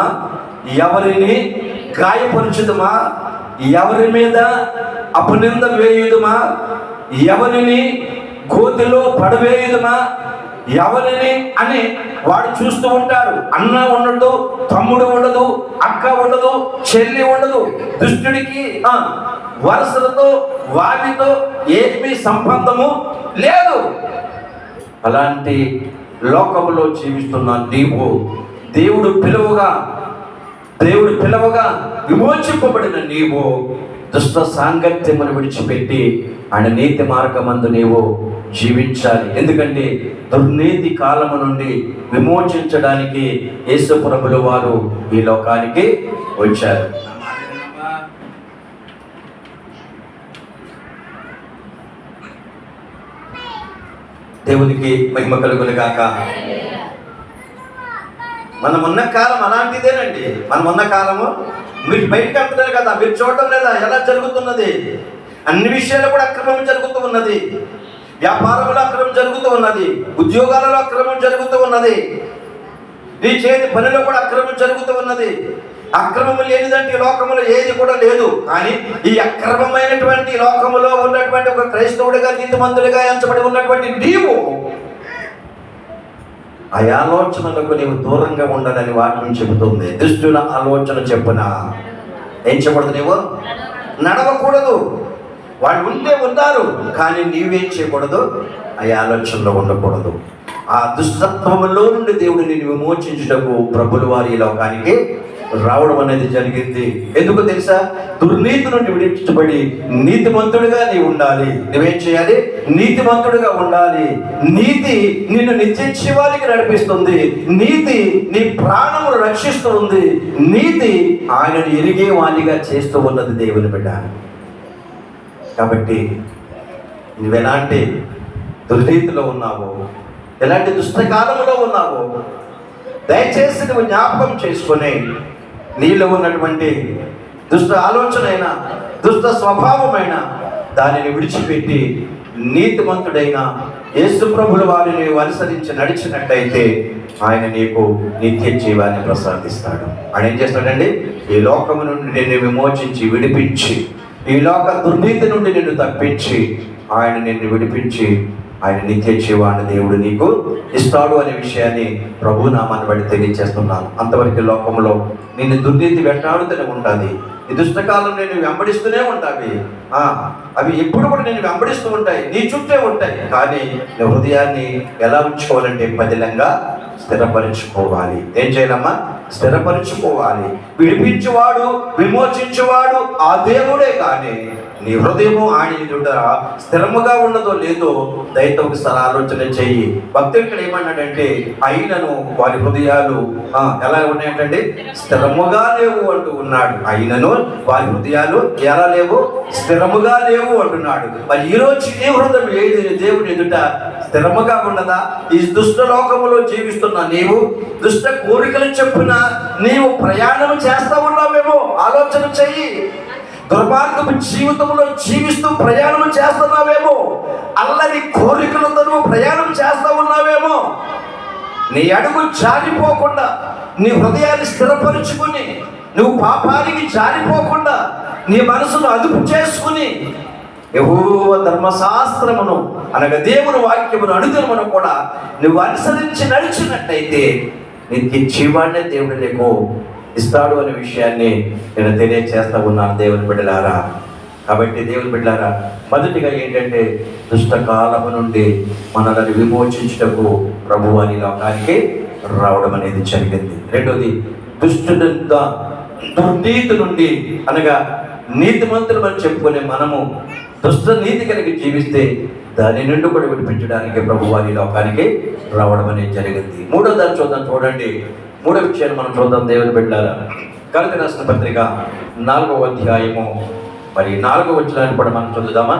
Speaker 1: ఎవరిని గాయపరుచుదుమా, ఎవరి మీద అపనింద వేయుదుమా, ఎవరిని గోతిలో పడవేయుదుమా, ఎవరిని అని వాడు చూస్తూ ఉంటాడు. అన్న ఉండదు, తమ్ముడు ఉండదు, అక్క ఉండదు, చెల్లి ఉండదు. దుష్టుడికి వరుసలతో వాటితో ఏమీ సంబంధము లేదు. అలాంటి లోకములో జీవిస్తున్న నీవు దేవుడు పిలవగా విమోచింపబడిన నీవు దుష్ట సాంగత్యమును విడిచిపెట్టి ఆయన నీతి మార్గమందు నీవు జీవించాలి. ఎందుకంటే దుర్నీతి కాలము నుండి విమోచించడానికి యేసు ప్రభుల వారు ఈ లోకానికి వచ్చారు. దేవునికి మహిమ కలుగును గాక. మనమున్న కాలం అలాంటిదేనండి. మనమున్న కాలము మీరు బయటకు వెళ్తున్నారు కదా, మీరు చూడటం లేదా ఎలా జరుగుతున్నది? అన్ని విషయాలు కూడా అక్రమం జరుగుతూ ఉన్నది. వ్యాపారంలో అక్రమం జరుగుతూ ఉన్నది, ఉద్యోగాలలో అక్రమం జరుగుతూ ఉన్నది, నీ చేతి పనిలో కూడా అక్రమం జరుగుతూ ఉన్నది. అక్రమం లేనిదంటే ఈ లోకములో ఏది కూడా లేదు. కానీ ఈ అక్రమమైనటువంటి లోకములో ఉన్నటువంటి ఒక క్రైస్తవుడిగా, నీతిమంతుడిగా ఎంచబడి ఉన్నటువంటి నీవు ఆ ఆలోచనలకు నీవు దూరంగా ఉండాలని వాక్యం చెబుతుంది. దుష్టుల ఆలోచన చెప్పున ఏం చెప్పకూడదు, నీవు నడవకూడదు. వాళ్ళు ఉంటే ఉన్నారు, కానీ నీవేం చేయకూడదు, ఆ ఆలోచనలో ఉండకూడదు. ఆ దుష్టత్వంలో నుండి దేవుడు నిన్ను విమోచించుటకు ప్రభుల వారి లోకానికి రావడం అనేది జరిగింది. ఎందుకు తెలుసా? దుర్నీతి నుండి విడిపించబడి నీతిమంతుడిగా నీవు ఉండాలి. నువ్వేం చేయాలి? నీతిమంతుడిగా ఉండాలి. నీతి నిన్ను నిత్య జీవానికి నడిపిస్తుంది. నీతి నీ ప్రాణమును రక్షిస్తూ ఉంది. నీతి ఆయనను ఎరిగే వాణిగా చేస్తూ ఉన్నది దేవుని బిడ్డ. కాబట్టి నువ్వెలాంటి దుర్నీతిలో ఉన్నావో, ఎలాంటి దుష్టకాలంలో ఉన్నావో దయచేసి నువ్వు జ్ఞాపకం చేసుకుని నీలో ఉన్నటువంటి దుష్ట ఆలోచనైనా దుష్ట స్వభావమైన దానిని విడిచిపెట్టి నీతిమంతుడైన యేసు ప్రభుల వారిని అనుసరించి నడిచినట్టయితే ఆయన నీకు నిత్య జీవాన్ని ప్రసాదిస్తాడు. ఆయన ఏం చేస్తాడండి? ఈ లోకము నుండి నిన్ను విమోచించి విడిపించి, ఈ లోక దుర్నీతి నుండి నిన్ను తప్పించి, ఆయన నిన్ను విడిపించి ఆయన నిత్య జీవాన్ని దేవుడు నీకు ఇస్తాడు అనే విషయాన్ని ప్రభు నామాన్ని బట్టి తెలియజేస్తున్నాను. అంతవరకు లోకంలో నిన్ను దుర్నీతి వెంటాడుతూనే ఉంటుంది. ఈ దుష్టకాలం నేను వెంబడిస్తూనే ఉంటావి. అవి ఎప్పుడు కూడా నేను వెంబడిస్తూ ఉంటాయి, నీ చుట్టే ఉంటాయి. కానీ నీ హృదయాన్ని ఎలా ఉంచుకోవాలంటే పదిలంగా స్థిరపరచుకోవాలి. ఏం చేయాలమ్మా? స్థిరపరచుకోవాలి. విడిపించువాడు విమోచించువాడు ఆ దేవుడే. కానీ నీ హృదయము ఆయన ఎదుట స్థిరముగా ఉన్నదో లేదో దయతో ఒకసారి ఆలోచన చెయ్యి. భక్తుడు ఇక్కడ ఏమన్నాడంటే, అయినను వారి హృదయాలు ఎలా ఉన్నాయంటే స్థిరముగా లేవు అంటూ ఉన్నాడు. అయినను వారి హృదయాలు ఎలా లేవు? స్థిరముగా లేవు అంటున్నాడు. మరి ఈరోజు నీ హృదయం ఏది దేవుని ఎదుట స్థిరముగా ఉన్నదా? ఈ దుష్ట లోకములో జీవిస్తున్నా నీవు దుష్ట కోరికలు చెప్పున నీవు ప్రయాణం చేస్తా ఉన్నావేమో ఆలోచన చెయ్యి. దుర్మార్గపు జీవితంలో జీవిస్తూ ప్రయాణం చేస్తున్నావేమో, అల్లరి కోరికలతో నువ్వు ప్రయాణం చేస్తా ఉన్నావేమో. నీ అడుగు జారిపోకుండా నీ హృదయాన్ని స్థిరపరుచుకుని నువ్వు పాపానికి జారిపోకుండా నీ మనసును అదుపు చేసుకుని యెహోవా ధర్మశాస్త్రమును అనగా దేవుని వాక్యమును అనుదినమును కూడా నువ్వు అనుసరించి నడిచినట్టయితే నిత్య జీవాన్ని దేవుడు నీకు ఇస్తాడు అనే విషయాన్ని నేను తెలియజేస్తా ఉన్నాను దేవుని బిడ్డలారా. కాబట్టి దేవుని బిడ్డలారా, మొదటిగా ఏంటంటే దుష్టకాలము నుండి మనల్ని విమోచించుటకు ప్రభువు అని లోకానికి రావడం అనేది జరిగింది. రెండోది దుర్నీతి నుండి అనగా నీతిమంతులు అని చెప్పుకునే మనము దుష్ట నీతి కలిగి జీవిస్తే దాని నుండి కూడా విడిపించడానికి ప్రభువు అని లోకానికి రావడం అనేది జరిగింది. మూడో దాన్ని చూడండి. మూడో విషయాన్ని మనం చూద్దాం దేవుని బిడ్డలారా. గలతీ రాసిన పత్రిక 4వ అధ్యాయము మరి 4వ వచనాన్ని కూడా మనం చదువుదామా?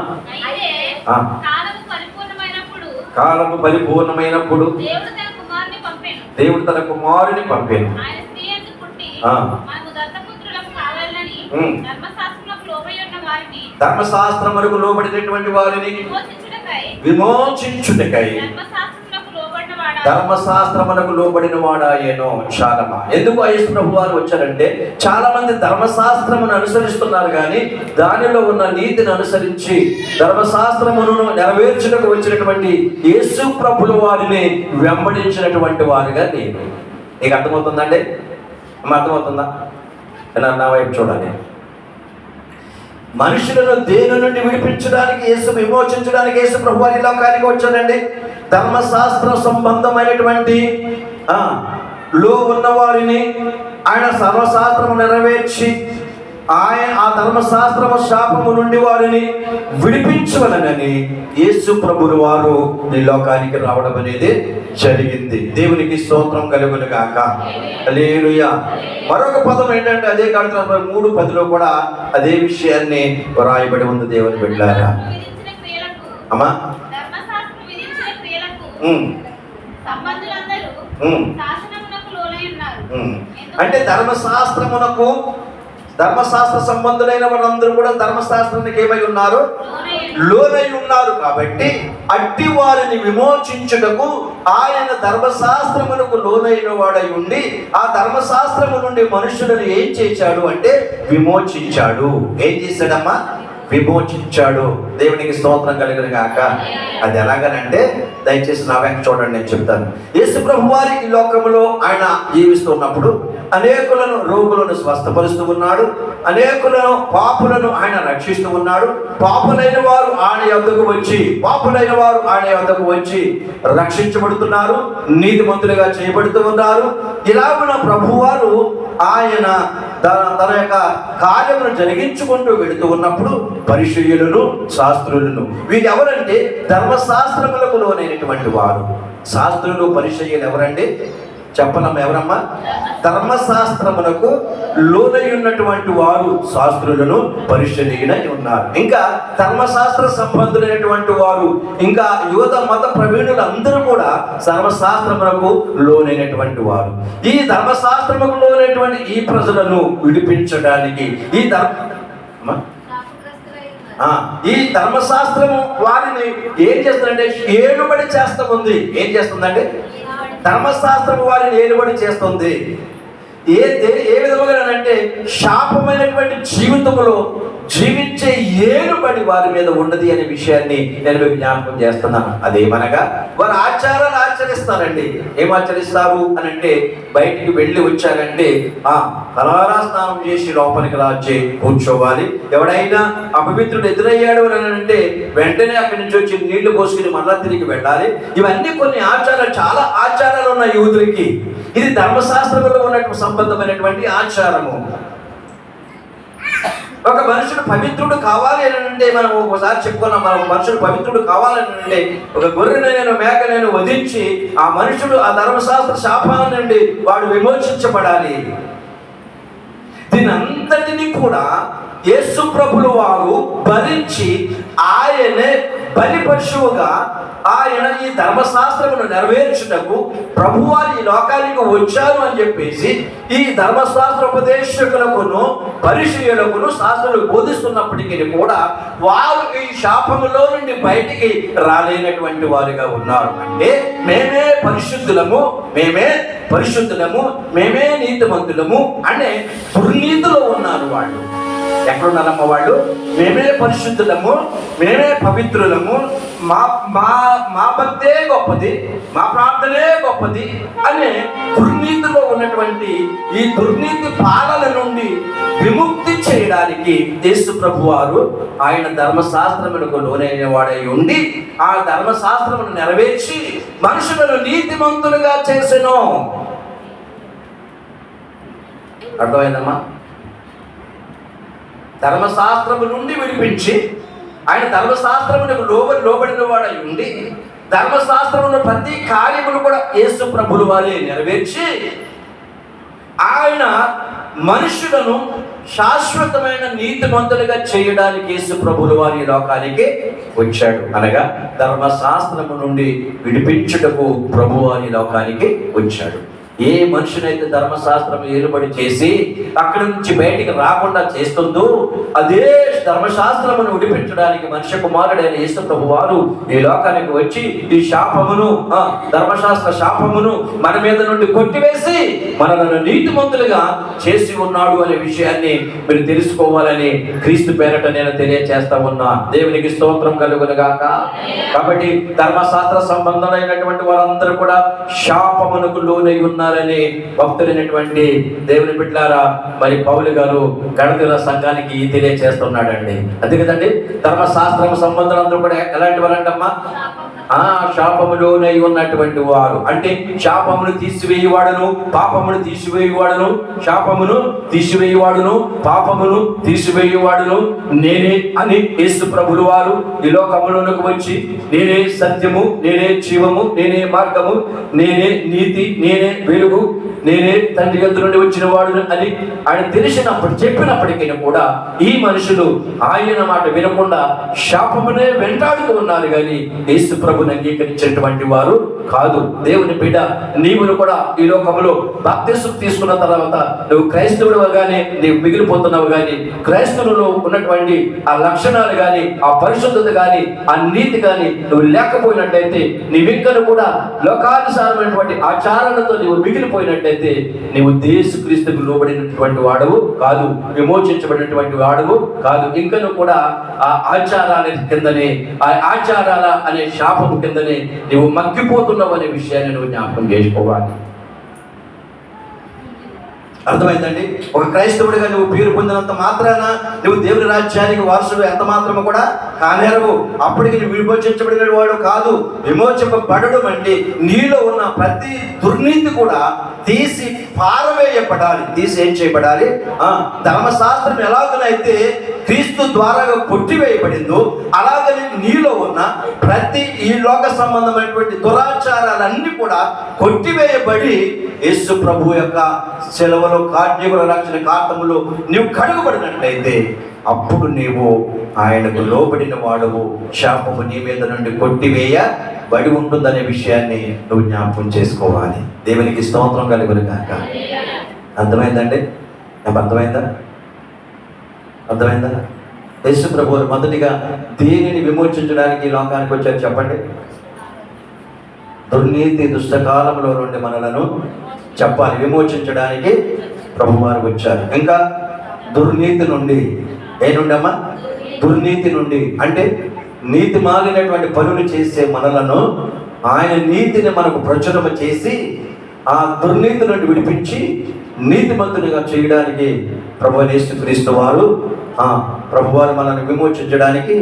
Speaker 1: కాలము పరిపూర్ణమైనప్పుడు దేవుడు తన కుమారుని పంపెను. ధర్మశాస్త్రమునకు లోబడినటువంటి వారిని విమోచించుటకై ధర్మశాస్త్రమునకు లోబడిన వాడాయేనో. చాలమా ఎందుకు యేసు ప్రభు వారు వచ్చారంటే, చాలా మంది ధర్మశాస్త్రమును అనుసరిస్తున్నారు కానీ దానిలో ఉన్న నీతిని అనుసరించి ధర్మశాస్త్రమును నెరవేర్చుటకు వచ్చినటువంటి యేసు ప్రభుల వారిని వెంబడించినటువంటి వారుగా నేను. నీకు అర్థమవుతుందండి? అర్థమవుతుందా? నా వైపు చూడాలి. మనుషులను దేని నుండి విడిపించడానికి, యేసు విమోచించడానికి యేసు ప్రభు వారి లోకానికి వచ్చాడండి. ధర్మశాస్త్ర సంబంధమైనటువంటి లో ఉన్నవారిని ఆయన సర్వశాస్త్రము నెరవేర్చి ఆయన ఆ ధర్మశాస్త్రము శాపము నుండి వారిని విడిపించవలనని యేసు ప్రభువు వారు ఈ లోకానికి రావడం అనేది జరిగింది. దేవునికి స్తోత్రం కలుగును గాక. హల్లెలూయా. మరొక పదం ఏంటంటే అదే కాదు 3:10లో కూడా అదే విషయాన్ని రాయబడి ఉంది దేవుని బిడ్డలారా. అమ్మా అంటే ధర్మశాస్త్ర సంబంధులైన వారందరూ కూడా ధర్మశాస్త్రానికి ఏమై ఉన్నారు? లోనై ఉన్నారు. కాబట్టి అట్టి వారిని విమోచించుటకు ఆయన ధర్మశాస్త్రమునకు లోనైన వాడై ఉండి ఆ ధర్మశాస్త్రము నుండి మనుషులను ఏం చేశాడు అంటే విమోచించాడు. ఏం చేశాడమ్మా? విమోచించాడు. దేవునికి స్తోత్రం కలుగును గాక. అది ఎలాగనంటే దయచేసి నా వెంట చూడండి, నేను చెప్తాను. యేసు ప్రభు వారి ఈ లోకంలో ఆయన జీవిస్తున్నప్పుడు అనేకులను రోగులను స్వస్థపరుస్తూ ఉన్నాడు. అనేకులను పాపులను ఆయన రక్షిస్తూ ఉన్నాడు. పాపులైన వారు ఆయన యొద్దకు వచ్చి రక్షించబడుతున్నారు, నీతిమంతులుగా చేయబడుతూ ఉన్నారు. ఇలాగున ప్రభువారు ఆయన తన యొక్క కార్యమును జరిగించుకుంటూ వెళుతూ ఉన్నప్పుడు పరిసయ్యులను శాస్త్రులను, వీరు ఎవరంటే ధర్మశాస్త్రములకు లోనైనటువంటి వారు. శాస్త్రులు పరిసయ్యులు ఎవరండి? చెప్పనమ్మ, ఎవరమ్మా? ధర్మశాస్త్రములకు లోనై ఉన్నటువంటి వారు శాస్త్రులను పరిశీలనై ఉన్నారు. ఇంకా ధర్మశాస్త్ర సంబంధులైనటువంటి వారు, ఇంకా యూద మత ప్రవీణులు అందరూ కూడా ధర్మశాస్త్రములకు లోనైనటువంటి వారు. ఈ ధర్మశాస్త్రముకు లోనైనటువంటి ఈ ప్రజలను విడిపించడానికి ఈ ధర్మశాస్త్రము వారిని ఏం చేస్తుందంటే ఏలుబడి చేస్తూ ఉంది. ఏం చేస్తుందంటే ధర్మశాస్త్రం వారిని ఏలుబడి చేస్తుంది. ఏ విధముగా అంటే శాపమైనటువంటి జీవితంలో జీవించే ఏలుబడి వారి మీద ఉన్నది అనే విషయాన్ని నేను మీకు జ్ఞాపకం చేస్తున్నాను. అదేమనగా వారు ఆచారాలు ఆచరిస్తారండి. ఏం ఆచరిస్తారు అని అంటే, బయటికి వెళ్ళి వచ్చారంటే తలారా స్నానం చేసి లోపలికి రాజే కూర్చోవాలి. ఎవడైనా అపవిత్రుడు ఎదురయ్యాడు అని అంటే వెంటనే అక్కడి నుంచి వచ్చి నీళ్లు పోసుకుని మళ్ళా తిరిగి వెళ్ళాలి. ఇవన్నీ కొన్ని ఆచారాలు, చాలా ఆచారాలు ఉన్నాయి యూదులకి. ఇది ధర్మశాస్త్రంలో ఉన్నటువంటి సంబంధమైనటువంటి ఆచారము. ఒక మనుషుడు పవిత్రుడు కావాలి అని అంటే, మనం ఒకసారి చెప్పుకున్నాం, మనం మనుషుడు పవిత్రుడు కావాలని అంటే ఒక గొర్రెనైనా మేకనైనా వధించి ఆ మనుషుడు ఆ ధర్మశాస్త్ర శాపాల నుండి వాడు విమోచించబడాలి. దీనంతటినీ కూడా యేసు ప్రభులు వారు భరించి ఆయనే బలి పశువుగా ఆయన ఈ ధర్మశాస్త్రమును నెరవేర్చుటకు ప్రభువారు ఈ లోకానికి వచ్చారు అని చెప్పేసి ఈ ధర్మశాస్త్ర ఉపదేశకులకును పరిచయులకును శాస్త్రులు బోధిస్తున్నప్పటికీ కూడా వారు ఈ శాపములో నుండి బయటికి రాలేనటువంటి వారుగా ఉన్నారు. అంటే మేమే పరిశుద్ధులము, మేమే నీతిమంతులము అనే దుర్నీతిలో ఉన్నారు వాళ్ళు. ఎక్కడున్నారమ్మ వాళ్ళు? మేమే పరిశుద్ధులము, మేమే పవిత్రులము, మా భక్తే గొప్పది, మా ప్రార్థనే గొప్పది అనే దుర్నీతిలో ఉన్నటువంటి ఈ దుర్నీతి పాలన నుండి విముక్తి చేయడానికి యేసు ప్రభు వారు ఆయన ధర్మశాస్త్రములకు లోనైన వాడై ఉండి ఆ ధర్మశాస్త్రమును నెరవేర్చి మనుషులను నీతిమంతులుగా చేసెను. అర్థమైందమ్మా? ధర్మశాస్త్రము నుండి విడిపించి ఆయన ధర్మశాస్త్రమునకు లోబడిన వాడై ఉండి ధర్మశాస్త్రమును ప్రతి కార్యములు కూడా యేసు ప్రభులు వారే నెరవేర్చి ఆయన మనుషులను శాశ్వతమైన నీతిమంతులుగా చేయడానికి యేసు ప్రభులు వారి లోకానికి వచ్చాడు. అనగా ధర్మశాస్త్రము నుండి విడిపించుటకు ప్రభు వారి లోకానికి వచ్చాడు. ఏ మనుషునైతే ధర్మశాస్త్రం ఏలుబడి చేసి అక్కడి నుంచి బయటికి రాకుండా చేస్తుందో అదే ధర్మశాస్త్రమును విడిపించడానికి మనుష్య కుమారుడైన యేసు ప్రభు వారు ఈ లోకానికి వచ్చి ఈ శాపమును, ధర్మశాస్త్ర శాపమును మన మీద నుండి కొట్టివేసి మనలను నీతిమంతులుగా చేసి ఉన్నాడు అనే విషయాన్ని మీరు తెలుసుకోవాలని క్రీస్తు పేరట నేను తెలియజేస్తా ఉన్నా. దేవునికి స్తోత్రం కలుగునుగాక. కాబట్టి ధర్మశాస్త్ర సంబంధమైనటువంటి వారందరూ కూడా శాపమునకు లోనై ఉన్నారని భక్తులైనటువంటి దేవుని బిడ్డలారా మరి పౌలు గారు గళతీయుల సంఘానికి తెలియజేస్తున్నాడండి. అంతే కదండి. ధర్మశాస్త్రం సంబంధాలందరూ కూడా ఎలాంటి వారంటమ్మా? శాపములోనై ఉన్నటువంటి వారు. అంటే శాపమును తీసివేయవాడును పాపమును తీసివేయవాడును, శాపమును తీసివేయవాడును పాపమును తీసివేయవాడును నేనే అని యేసు ప్రభులు వారు ఈ లోకములోనికి వచ్చి నేనే సత్యము, నేనే జీవము, నేనే మార్గము, నేనే నీతి, నేనే వెలుగు, నేనే తండ్రి యొద్ద నుండి వచ్చిన వాడు అని ఆయన చెప్పినప్పటికీ కూడా ఈ మనుషులు ఆయన మాట వినకుండా శాపమునే వెంటాడుతూ ఉన్నారు కానీ యేసు ప్రభుని అంగీకరించినటువంటి వారు కాదు. దేవుని బిడ్డ, నీవును కూడా ఈ లోకంలో బాప్తిసం తీసుకున్న తర్వాత నువ్వు క్రైస్తవుడు కానీ నీవు మిగిలిపోతున్నావు కానీ క్రైస్తవులలో ఉన్నటువంటి ఆ లక్షణాలు కానీ ఆ పరిశుద్ధత కానీ ఆ నీతి కానీ నువ్వు లేకపోయినట్లయితే నీవింకను కూడా లోకానుసారమైనటువంటి ఆచారాలతో నీవు మిగిలిపోయినట్లయితే నీవు యేసుక్రీస్తుకు లోబడినటువంటి వాడవు కాదు, విమోచించబడినటువంటి వాడవు కాదు. ఇంకను కూడా ఆ ఆచారాల కిందనే, ఆ ఆచారాల అనే శాపము కిందనే నీవు మగ్గిపోతున్నావు అనే విషయాన్ని నువ్వు జ్ఞాపకం చేసుకోవాలి. అర్థమైందండి? ఒక క్రైస్తవుడిగా నువ్వు పేరు పొందినంత మాత్రాన నువ్వు దేవుని రాజ్యానికి వారసుడు ఎంత మాత్రము కూడా కానేరవు. అప్పటికి నువ్వు విమోచించబడిన వాడు కాదు. విమోచింపబడడం అంటే నీలో ఉన్న ప్రతి దుర్నీతి కూడా తీసి పారవేయబడాలి. తీసి ఏం చేయబడాలి? ధర్మశాస్త్రం ఎలాగనైతే క్రీస్తు ద్వారా కొట్టివేయబడిందో అలాగని నీలో ఉన్న ప్రతి ఈ లోక సంబంధమైనటువంటి దురాచారాలన్నీ కూడా కొట్టివేయబడి యేసు ప్రభు యొక్క సెలవులో కార్యముల రక్షణ కార్తములో నీవు కడుగబడినట్లయితే అప్పుడు నీవు ఆయనకు లోబడిన వాడువు. శాపము నీ మీద నుండి కొట్టివేయబడి ఉంటుందనే విషయాన్ని నువ్వు జ్ఞాపకం చేసుకోవాలి. దేవునికి స్తోత్రం కలుగును గాక. అర్థమైందండి? నాకు అర్థమైందా? యేసు ప్రభు మొదటిగా దేనిని విమోచించడానికి ఈ లోకానికి వచ్చారు చెప్పండి? దుర్నీతి దుష్టకాలంలో నుండి మనలను చెప్పాలి, విమోచించడానికి ప్రభువారు వచ్చారు. ఇంకా దుర్నీతి నుండి, ఏనుండమ్మా? దుర్నీతి నుండి అంటే నీతి మాలినటువంటి పనులు చేసే మనలను ఆయన నీతిని మనకు ప్రచురమ చేసి ఆ దుర్నీతి నుండి విడిపించి నీతిమంతునిగా చేయడానికి ప్రభువైన యేసుక్రీస్తు వారు ప్రభువారు మనల్ని విమోచించడానికి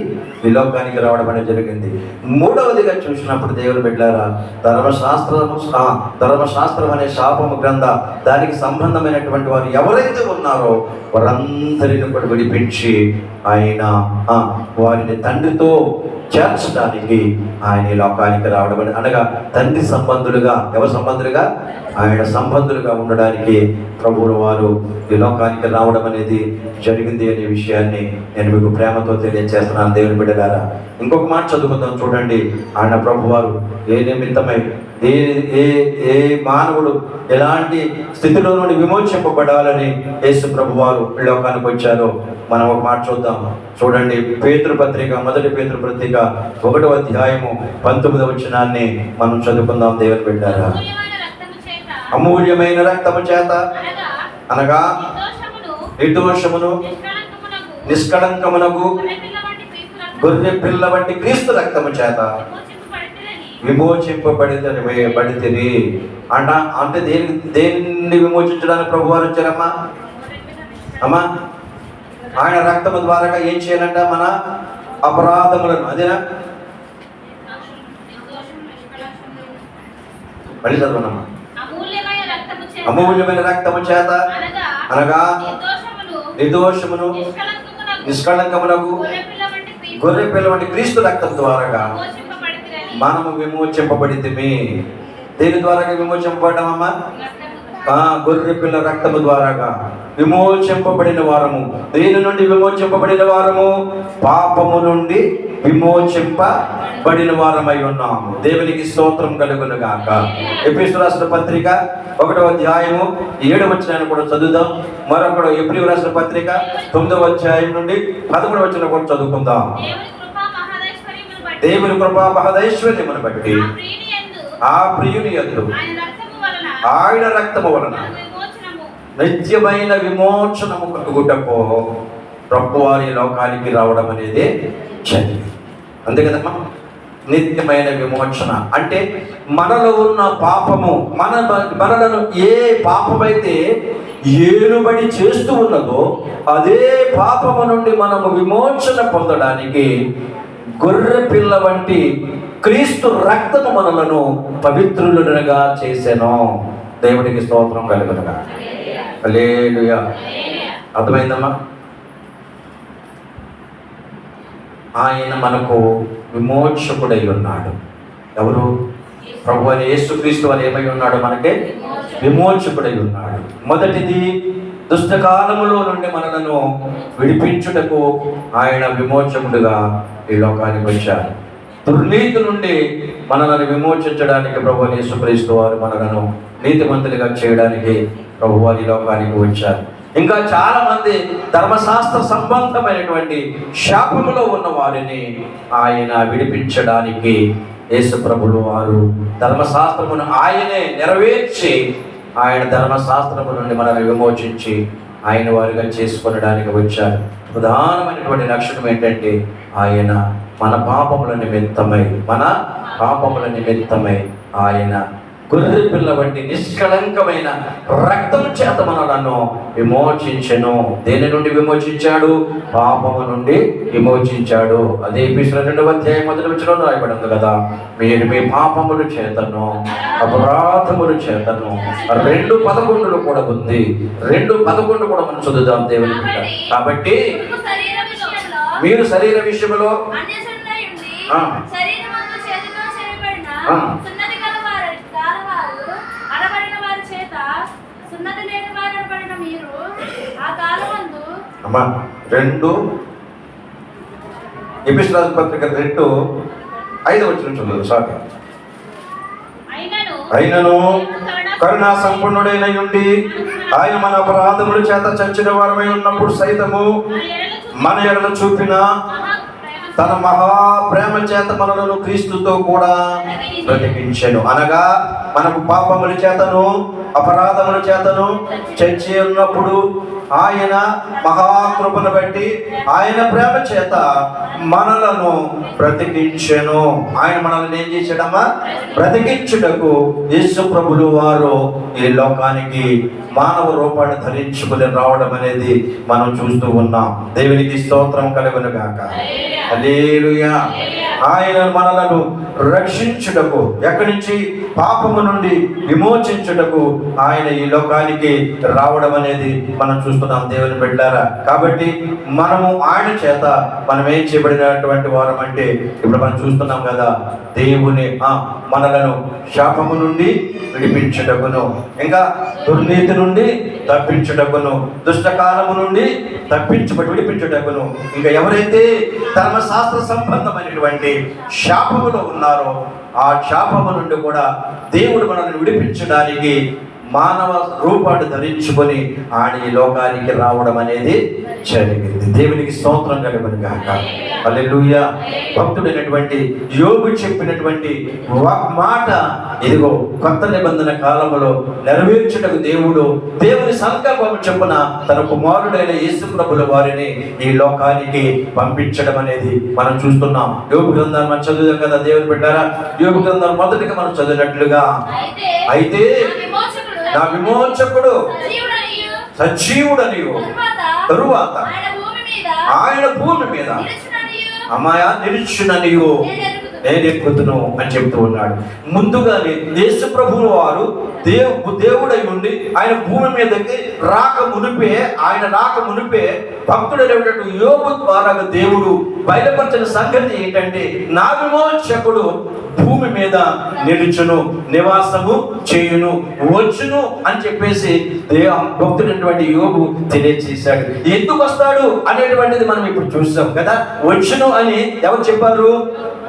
Speaker 1: ఈ లోకానికి రావడం అనేది జరిగింది. మూడవదిగా చూసినప్పుడు దేవుని బిడ్డలారా, ధర్మశాస్త్రం అనే శాపము గ్రంథ దానికి సంబంధమైనటువంటి వారు ఎవరైతే ఉన్నారో వారందరిని కూడా విడిపించి ఆయన వారిని తండ్రితో చేర్చడానికి ఆయన ఈ లోకానికి రావడం అనగా తండ్రి సంబంధులుగా, ఎవరి సంబంధులుగా? ఆయన సంబంధులుగా ఉండడానికి ప్రభువుల వారు ఈ లోకానికి రావడం అనేది జరిగింది అనే విషయాన్ని నేను మీకు ప్రేమతో తెలియజేస్తున్నాను దేవుని బిడ్డలారా. ఇంకొక మాట చదువుకుందాం చూడండి. ఆయన ప్రభువారు ఏ నిమిత్తమై ఏ మానవుడు ఎలాంటి స్థితిలో నుండి విమోచింపబడాలని యేసు ప్రభువారు ఈ లోకానికి వచ్చారో మనం ఒక మాట చూద్దాం. చూడండి, పేతురుపత్రిక, మొదటి పేతురుపత్రిక 1వ అధ్యాయము 19వ వచనాన్ని మనం చదువుకుందాం దేవుని బిడ్డలారా. అమూల్యమైన రక్తము చేత అనగా నిర్దోషమును నిష్కళంకమునకు గొర్రె పిల్ల వంటి క్రీస్తు రక్తము చేత విమోచింపబడితిరి అంటే దేన్ని విమోచించడానికి ప్రభువారు వచ్చారమ్మా? అమ్మా, ఆయన రక్తము ద్వారా ఏం చేయాలంట? మన అపరాధములను, అదేనా? మళ్ళీ చదవనమ్మా. అమూల్యమైన రక్తము చేత అనగా నిర్దోషమును నిష్కళంకమునకు గొర్రె పిల్ల వంటి క్రీస్తు రక్తం ద్వారా మనము విమోచింపబడితిమి. దేని ద్వారా విమోచింపబడ్డామమ్మా? గొర్రె పిల్ల రక్తము ద్వారా విమోచింపబడిన వారము. దేని నుండి విమోచింపబడిన వారము? పాపము నుండి విమోచింపబడిన వారమై ఉన్నాము. దేవునికి స్తోత్రం కలుగును గాక. ఎఫెసీయులకు రాసిన పత్రిక 1వ అధ్యాయము 7వ వచనాన్ని కూడా చదువుదాం. మరొకడు ఎబ్రీయులకు రాసిన పత్రిక 9వ అధ్యాయం నుండి 11వ వచనం కూడా చదువుకుందాం. దేవుని కృపా మహదైశ్వర్యమును బట్టి ఆ ప్రియుని యందు ఆయన రక్తము వలన నిత్యమైన విమోచనము కలుగుటకు ప్రభువారి లోకానికి రావడం అనేది జరిగింది. అంతే కదమ్మా? నిత్యమైన విమోచన అంటే మనలో ఉన్న పాపము, మనలను ఏ పాపమైతే ఏలుబడి చేస్తూ ఉన్నదో అదే పాపము నుండి మనము విమోచన పొందడానికి గొర్రె పిల్ల వంటి క్రీస్తు రక్తము మనలను పవిత్రులుగా చేసెను. దేవుడికి స్తోత్రం కలుగునుగా. హల్లెలూయా. అర్థమైందమ్మా? ఆయన మనకు విమోచకుడై ఉన్నాడు. ఎవరు? ప్రభువైన యేసుక్రీస్తు వారు ఏమై ఉన్నాడు? మనకే విమోచకుడై ఉన్నాడు. మొదటిది, దుష్టకాలములో నుండి మనలను విడిపించుటకు ఆయన విమోచకుడుగా ఈ లోకానికి వచ్చారు. దుర్నీతి నుండి మనలను విమోచించడానికి ప్రభువైన యేసుక్రీస్తు వారు మనలను నీతిమంతులుగా చేయడానికి ప్రభువారు ఈ లోకానికి వచ్చారు. ఇంకా చాలా మంది ధర్మశాస్త్ర సంబంధమైనటువంటి శాపములో ఉన్న వారిని ఆయన విడిపించడానికి యేసు ప్రభువు వారు ధర్మశాస్త్రమును ఆయనే నెరవేర్చి ఆయన ధర్మశాస్త్రము నుండి మనల్ని విమోచించి ఆయన వారిగా చేసుకొనడానికి వచ్చారు. ప్రధానమైనటువంటి లక్షణం ఏంటంటే ఆయన మన పాపముల నిమిత్తమై ఆయన గొర్రె పిల్ల వంటి నిష్కళంకమైన రక్తం చేత మనలను విమోచించెను. దేని నుండి విమోచించాడు? పాపము నుండి విమోచించాడు. అదే ఎఫెసీయుల 2వ అధ్యాయం 1వ వచనంలో రాయబడింది కదా, మీరు మీ పాపముల చేతను అపరాధముల చేతను. 2:11 కూడా ఉంది. 2:11 కూడా మనం చదువుదాం దేవుని బిడ్డ. కాబట్టి మీరు శరీర విషయంలో అమ్మా 2 ఎఫెసీయుల పత్రిక 2:5 చదువు. సారీ, అయినను కరుణా సంపన్నుడైన ఉండి ఆయన మన అపరాధముల చేత చచ్చిన వారమై ఉన్నప్పుడు సైతము మన ఎడల చూపిన తన మహాప్రేమ చేత మనలను క్రీస్తుతో కూడా బ్రతికించెను. అనగా మనకు పాపముల చేతను అపరాధముల చేతను చచ్చి ఉన్నప్పుడు ఆయన మహాకృపను బట్టి ఆయన ప్రేమ చేత మనలను బ్రతికించెను. ఆయన మనల్ని ఏం చేశాడమ్మా? బ్రతికించుటకు యేసు ప్రభులు వారు ఈ లోకానికి మానవ రూపాన్ని ధరించుకుని రావడం అనేది మనం చూస్తూ ఉన్నాం. దేవునికి స్తోత్రం కలుగును గాక. హల్లెలూయా. ఆయన మనలను రక్షించుటకు, ఎక్కడి నుంచి? పాపము నుండి విమోచించుటకు ఆయన ఈ లోకానికి రావడం అనేది మనం చూస్తున్నాం దేవుని బిడ్డలారా. కాబట్టి మనము ఆయన చేత మనం ఏం చేయబడినటువంటి వారం అంటే, ఇప్పుడు మనం చూస్తున్నాం కదా, దేవుని మనలను శాపము నుండి విడిపించుటకును, ఇంకా దుర్నీతి నుండి తప్పించుటకును, దుష్టకాలము నుండి విడిపించుటకును, ఇంకా ఎవరైతే ధర్మశాస్త్ర సంబంధమైనటువంటి శాపములో ఉన్నారో ఆ శాపము నుండి కూడా దేవుడు మనల్ని విడిపించడానికి మానవ రూపాన్ని ధరించుకొని ఆయన ఈ లోకానికి రావడం అనేది జరిగింది. దేవునికి స్తోత్రం కలుగును గాక. హల్లెలూయా. భక్తుడైనటువంటి యోబు చెప్పినటువంటి మాట ఇదిగో కొత్త నిబంధన కాలంలో నెరవేర్చుటకు దేవుని సంకల్పం చొప్పున తన కుమారుడైన యేసు ప్రభుల వారిని ఈ లోకానికి పంపించడం అనేది మనం చూస్తున్నాం. యోబు గ్రంథాన్ని మనం చదువుదాం కదా దేవుని బిడ్డారా. యోబు గ్రంథాన్ని మొదటిగా మనం చదివినట్లుగా, అయితే నా విమోచకుడు సజీవుడనియు తరువాత ఆయన భూమి మీద అమ్మాయా నిలిచుననియు నేను ఎక్కుతును అని చెప్తూ ఉన్నాడు. ముందుగానే యేసు ప్రభువు వారు దేవుడై ఉండి ఆయన భూమి మీదకి రాక మునిపే భక్తుడైనటువంటి యోబు ద్వారా దేవుడు బయలుపరిచిన సంగతి ఏంటంటే, నా విమోచకుడు భూమి మీద నిలుచును, నివాసము చేయును, వచ్చును అని చెప్పేసి భక్తుడైనటువంటి యోబు తెలియజేశాడు. ఎందుకు వస్తాడు అనేటువంటిది మనం ఇప్పుడు చూస్తాం కదా. వచ్చును అని ఎవరు చెప్పారు?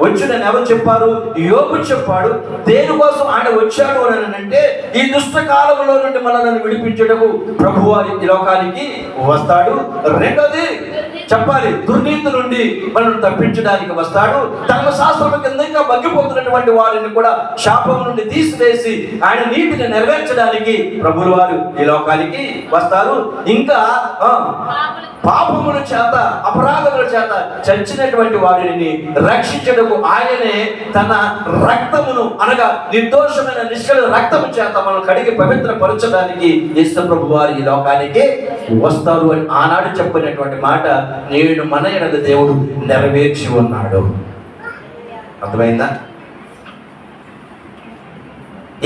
Speaker 1: వచ్చునని ఎవరు చెప్పారు? యోబు చెప్పాడు. దేనికోసం ఆయన వచ్చాడు అని అంటే, ఈ దుష్ట కాలంలో నుండి మనల్ని విడిపించడము ప్రభువు ఈ లోకానికి వస్తాడు. రెండోది చెప్పాలి, దుర్నీతి నుండి మనల్ని తప్పించడానికి వస్తాడు. ధర్మశాస్త్రం కింద ఇంకా మగ్గిపోతున్నటువంటి వారిని కూడా శాపం నుండి తీసివేసి ఆయన నీతిని నెరవేర్చడానికి ప్రభువు వారు ఈ లోకానికి వస్తారు. ఇంకా పాపముల చేత అపరాధముల చేత చచ్చినటువంటి వారిని రక్షించడము ఆయనే తన రక్తమును, అనగా నిర్దోషమైన నిష్కల రక్తము చేత మనం కడిగి పవిత్రపరచడానికి యేసు ప్రభు వారు ఈ లోకానికి వస్తారు అని ఆనాడు చెప్పినటువంటి మాట నేడు మన ఎడల దేవుడు నెరవేర్చి ఉన్నాడు. అర్థమైందా?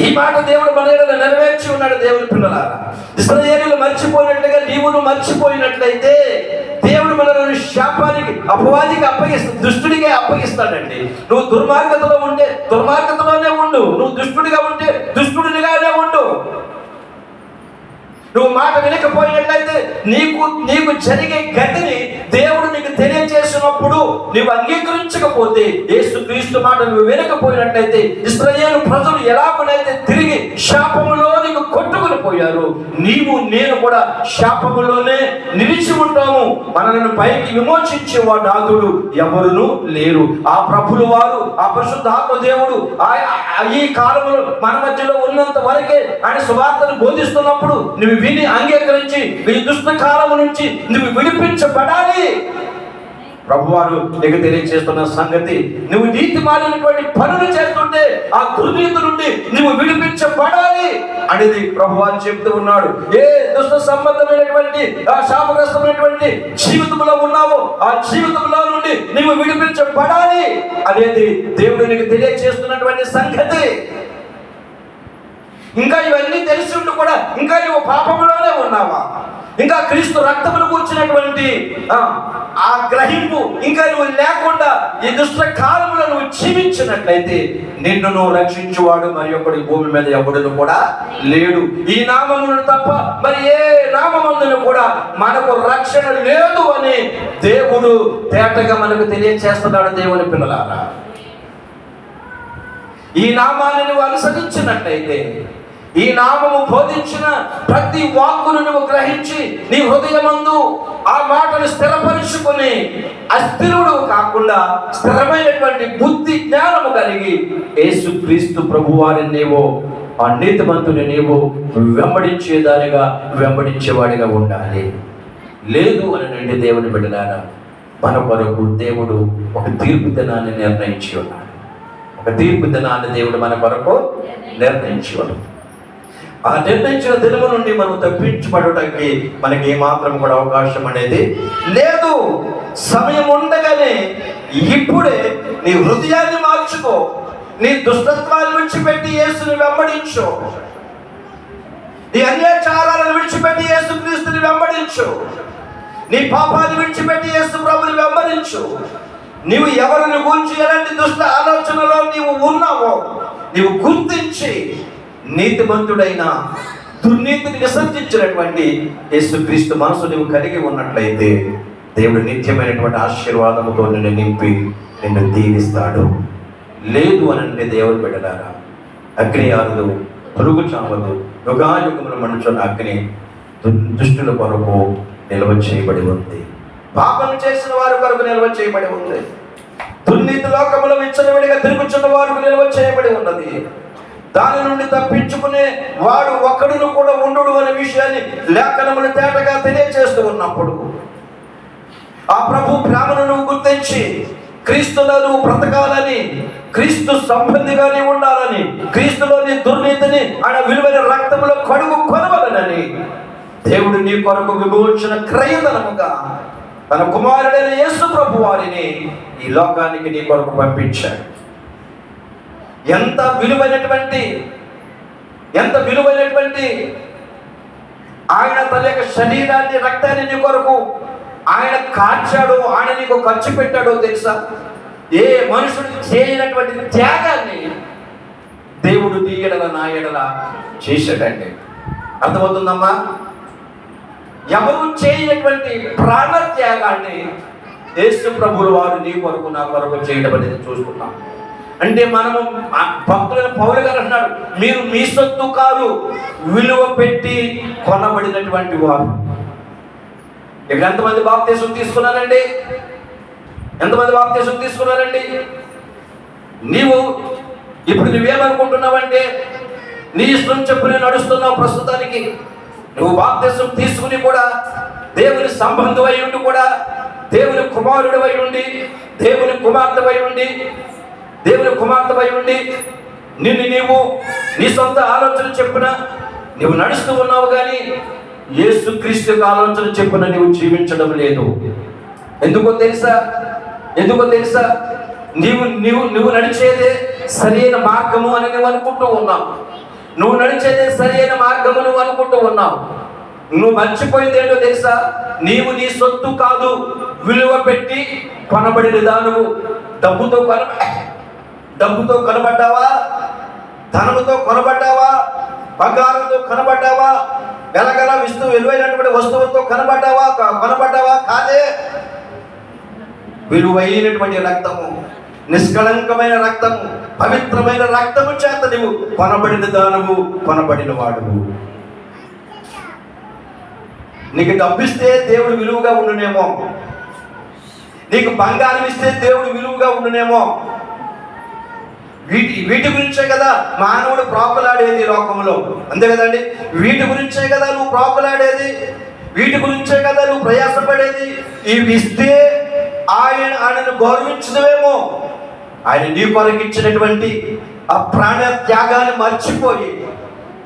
Speaker 1: ఈ మాట దేవుడు మన ఎడల నెరవేర్చి ఉన్నాడు. దేవుని పిల్లలారా, ఇశ్రాయేలీయులు మర్చిపోయినట్లుగా నీవును మర్చిపోయినట్లయితే దేవుడు మనల్ని శాపానికి, అపవాదికి దుష్టుడిగా అప్పగిస్తాడండి. నువ్వు దుర్మార్గతలో ఉంటే దుర్మార్గతలోనే ఉండు, నువ్వు దుష్టుడిగా ఉంటే దుష్టుడిగానే ఉండు. నువ్వు మాట వినకపోయినట్లయితే నీకు జరిగే గతిని దేవుడు నీకు తెలియజేసినప్పుడు నువ్వు అంగీకరించకపోతే, యేసుక్రీస్తు మాట నువ్వు వినకపోయినట్లయితే, ఇశ్రాయేలు ప్రజలు ఎలాగనైతే తిరిగి శాపములోనికి కొట్టుకుని పోయారు, నేను కూడా శాపములోనే నిలిచి ఉంటాము. మనల్ని పైకి విమోచించే వాడు నాథుడు ఎవరును లేరు. ఆ ప్రభులు వారు, ఆ పరిశుద్ధాత్మ దేవుడు ఈ కాలంలో మన మధ్యలో ఉన్నంత వరకే ఆయన సువార్తను బోధిస్తున్నప్పుడు నువ్వు విని అంగీకరించి ఈ దుష్ట కాలము నుంచి నువ్వు విడిపించబడాలి. ప్రభువారు నీకు తెలియజేస్తున్న సంగతి, నువ్వు నీతి మాలినటువంటి పనులు చేస్తుంటే ఆ దుర్నీతి నుండి నువ్వు విడిపించబడాలి అనేది ప్రభువారు చెప్తూ ఉన్నాడు. ఏ దుష్ట సంబంధమైనటువంటి ఆ శాపగ్రస్తమైనటువంటి జీవితంలో ఉన్నావో ఆ జీవితంలో నుండి నువ్వు విడిపించబడాలి అనేది దేవుడు నీకు తెలియజేస్తున్నటువంటి సంగతి. ఇంకా ఇవన్నీ తెలిసి ఉండి కూడా ఇంకా నువ్వు పాపంలోనే ఉన్నావా? ఇంకా క్రీస్తు రక్తమును కూర్చున్నటువంటి ఆ గ్రహింపు ఇంకా నువ్వు లేకుండా ఈ దుష్ట కాలంలో నువ్వు జీవించినట్లయితే నిన్ను నువ్వు రక్షించువాడు మరి ఒకటి భూమి మీద ఎవడును కూడా లేడు. ఈ నామమును తప్ప మరి ఏ నామమందును కూడా మనకు రక్షణ లేదు అని దేవుడు తేటగా మనకు తెలియజేస్తున్నాడు. దేవుని పిల్లలారా, ఈ నామాన్ని నువ్వు అనుసరించినట్లయితే, ఈ నామము బోధించిన ప్రతి వాక్కును నువ్వు గ్రహించి నీ హృదయమందు ఆ మాటను స్థిరపరుచుకుని అస్థిరుడు కాకుండా స్థిరమైనటువంటి బుద్ధి జ్ఞానము కలిగి యేసుక్రీస్తు ప్రభువారిని నీవు ఆ నీతిమంతుని నీవు వెంబడించేదానిగా వెంబడించేవాడిగా ఉండాలి. లేదు అని దేవుని బిడ్డలారా, మన కొరకు దేవుడు ఒక తీర్పు దినాన్ని నిర్ణయించి ఉన్నాడు. ఒక తీర్పు దినాన్ని దేవుడు మన కొరకు నిర్ణయించి ఉన్నాడు. ఆ నిర్ణయించిన దినము నుండి మనం తప్పించబడటానికి మనకి ఏమాత్రం కూడా అవకాశం అనేది లేదు. సమయం ఉండగానే ఇప్పుడే నీ హృదయాన్ని మార్చుకో, నీ దుష్టత్వాన్ని విడిచిపెట్టి యేసుని వెంబడించు, నీ అన్యాచారాలను విడిచిపెట్టి యేసుక్రీస్తుని వెంబడించు, నీ పాపాన్ని విడిచిపెట్టి యేసు ప్రభుని వెంబడించు. నీవు ఎవరిని గురించి ఎలాంటి దుష్ట ఆలోచనలో నీవు ఉన్నావో నీవు గుర్తించి నీతిమంతుడైన దుర్నీతిని విసర్జించినటువంటి యేసుక్రీస్తు మనసు నీవు కలిగి ఉన్నట్లయితే దేవుడు నిత్యమైనటువంటి ఆశీర్వాదముతో నిన్ను నింపి నిన్ను దీవిస్తాడు. లేదు అనంటే దేవుని బిడ్డలారా, అగ్ని ఆరదు, పురుగు చావదు, యుగాయుగముల మనుషుల అగ్ని దుష్టుల కొరకు నిల్వ చేయబడి ఉంది. పాపం చేసిన వారి కొరకు నిల్వ చేయబడి ఉంది. దుర్నీతి లోకములో విచ్చలవిడిగా తిరుగుచున్న వారికి నిల్వ చేయబడి ఉన్నది. దాని నుండి తప్పించుకునే వాడు ఒక్కడును కూడా ఉండడు అనే విషయాన్ని లేఖనములు తేటగా తెలియజేస్తూ ఉన్నప్పుడు ఆ ప్రభు ప్రేమను నువ్వు గుర్తించి క్రీస్తులో నువ్వు బ్రతకాలని, క్రీస్తు సంబంధిగానే ఉండాలని, క్రీస్తులోని దుర్నీతిని ఆయన విలువైన రక్తములో కడుగు కొనవలనని దేవుడు నీ కొరకు విమోచన క్రయధనముగా తన కుమారుడైన యేసు ప్రభు వారిని ఈ లోకానికి నీ కొరకు పంపించాడు. ఎంత విలువైనటువంటి ఆయన తన యొక్క శరీరాన్ని, రక్తాన్ని నీ కొరకు ఆయన కాల్చాడో, ఆయన నీకు ఖర్చు పెట్టాడో తెలుసా? ఏ మనుషుడు చేయనటువంటి త్యాగాన్ని దేవుడు నీ ఎడల నా ఎడల చేశాడండి. అర్థమవుతుందమ్మా? ఎవరు చేయనటువంటి ప్రాణ త్యాగాన్ని యేసు ప్రభువుల వారు నీ కొరకు నా కొరకు చేయడం అనేది చూస్తున్నాం. అంటే మనము భక్తులైన పౌలు గారు అన్నాడు, మీరు మీ సొత్తు కాదు, విలువ పెట్టి కొనబడినటువంటి వారు. ఇక్కడ ఎంతమంది బాప్తీసం తీసుకున్నారండి? ఎంతమంది బాప్తీసం తీసుకున్నారండి? నీవు ఇప్పుడు నువ్వేమనుకుంటున్నావంటే నీ ఇష్టం చెప్పు నేను నడుస్తున్నావు. ప్రస్తుతానికి నువ్వు బాప్తీసం తీసుకుని కూడా దేవుని సంబంధం అయి ఉండి కూడా దేవుని కుమారుడు అయి ఉండి దేవుని కుమార్తె అయి ఉండి నిన్ను నీవు నీ సొంత ఆలోచన చెప్పున నువ్వు నడుస్తూ ఉన్నావు, కానీ యేసుక్రీస్తు ఆలోచన చెప్పున నువ్వు జీవించడం లేదు. ఎందుకో తెలుసా? నువ్వు నడిచేదే సరైన మార్గము అని నువ్వు అనుకుంటూ ఉన్నావు. నువ్వు నడిచేదే సరైన మార్గము నువ్వు అనుకుంటూ ఉన్నావు. నువ్వు మర్చిపోయింది ఏంటో తెలుసా? నీవు నీ సొత్తు కాదు, విలువ పెట్టి కొనబడిన దానువు. డబ్బుతో కొనబడ్డావా? ధనముతో కొనబడ్డావా? బంగారంతో కొనబడ్డావా? గలగల విలువైనటువంటి వస్తువులతో కొనబడ్డావా? కాదే. విలువైనటువంటి రక్తము, నిష్కళంకమైన రక్తము, పవిత్రమైన రక్తము చేత నువ్వు కొనబడిన దానము, కొనబడిన వాడువు. నీకు డబ్బిస్తే దేవుడు విలువగా ఉండునేమో, నీకు బంగారం ఇస్తే దేవుడు విలువగా ఉండునేమో. వీటి గురించే కదా మానవుడు ప్రాకులాడేది లోకంలో, అంతే కదండి? వీటి గురించే కదా నువ్వు ప్రాకులాడేది, వీటి గురించే కదా నువ్వు ప్రయాసపడేది. ఇవి ఇస్తే
Speaker 2: ఆయనను గౌరవించడమేమో. ఆయన నీ కొరకు ఇచ్చినటువంటి ఆ ప్రాణ త్యాగాన్ని మర్చిపోయి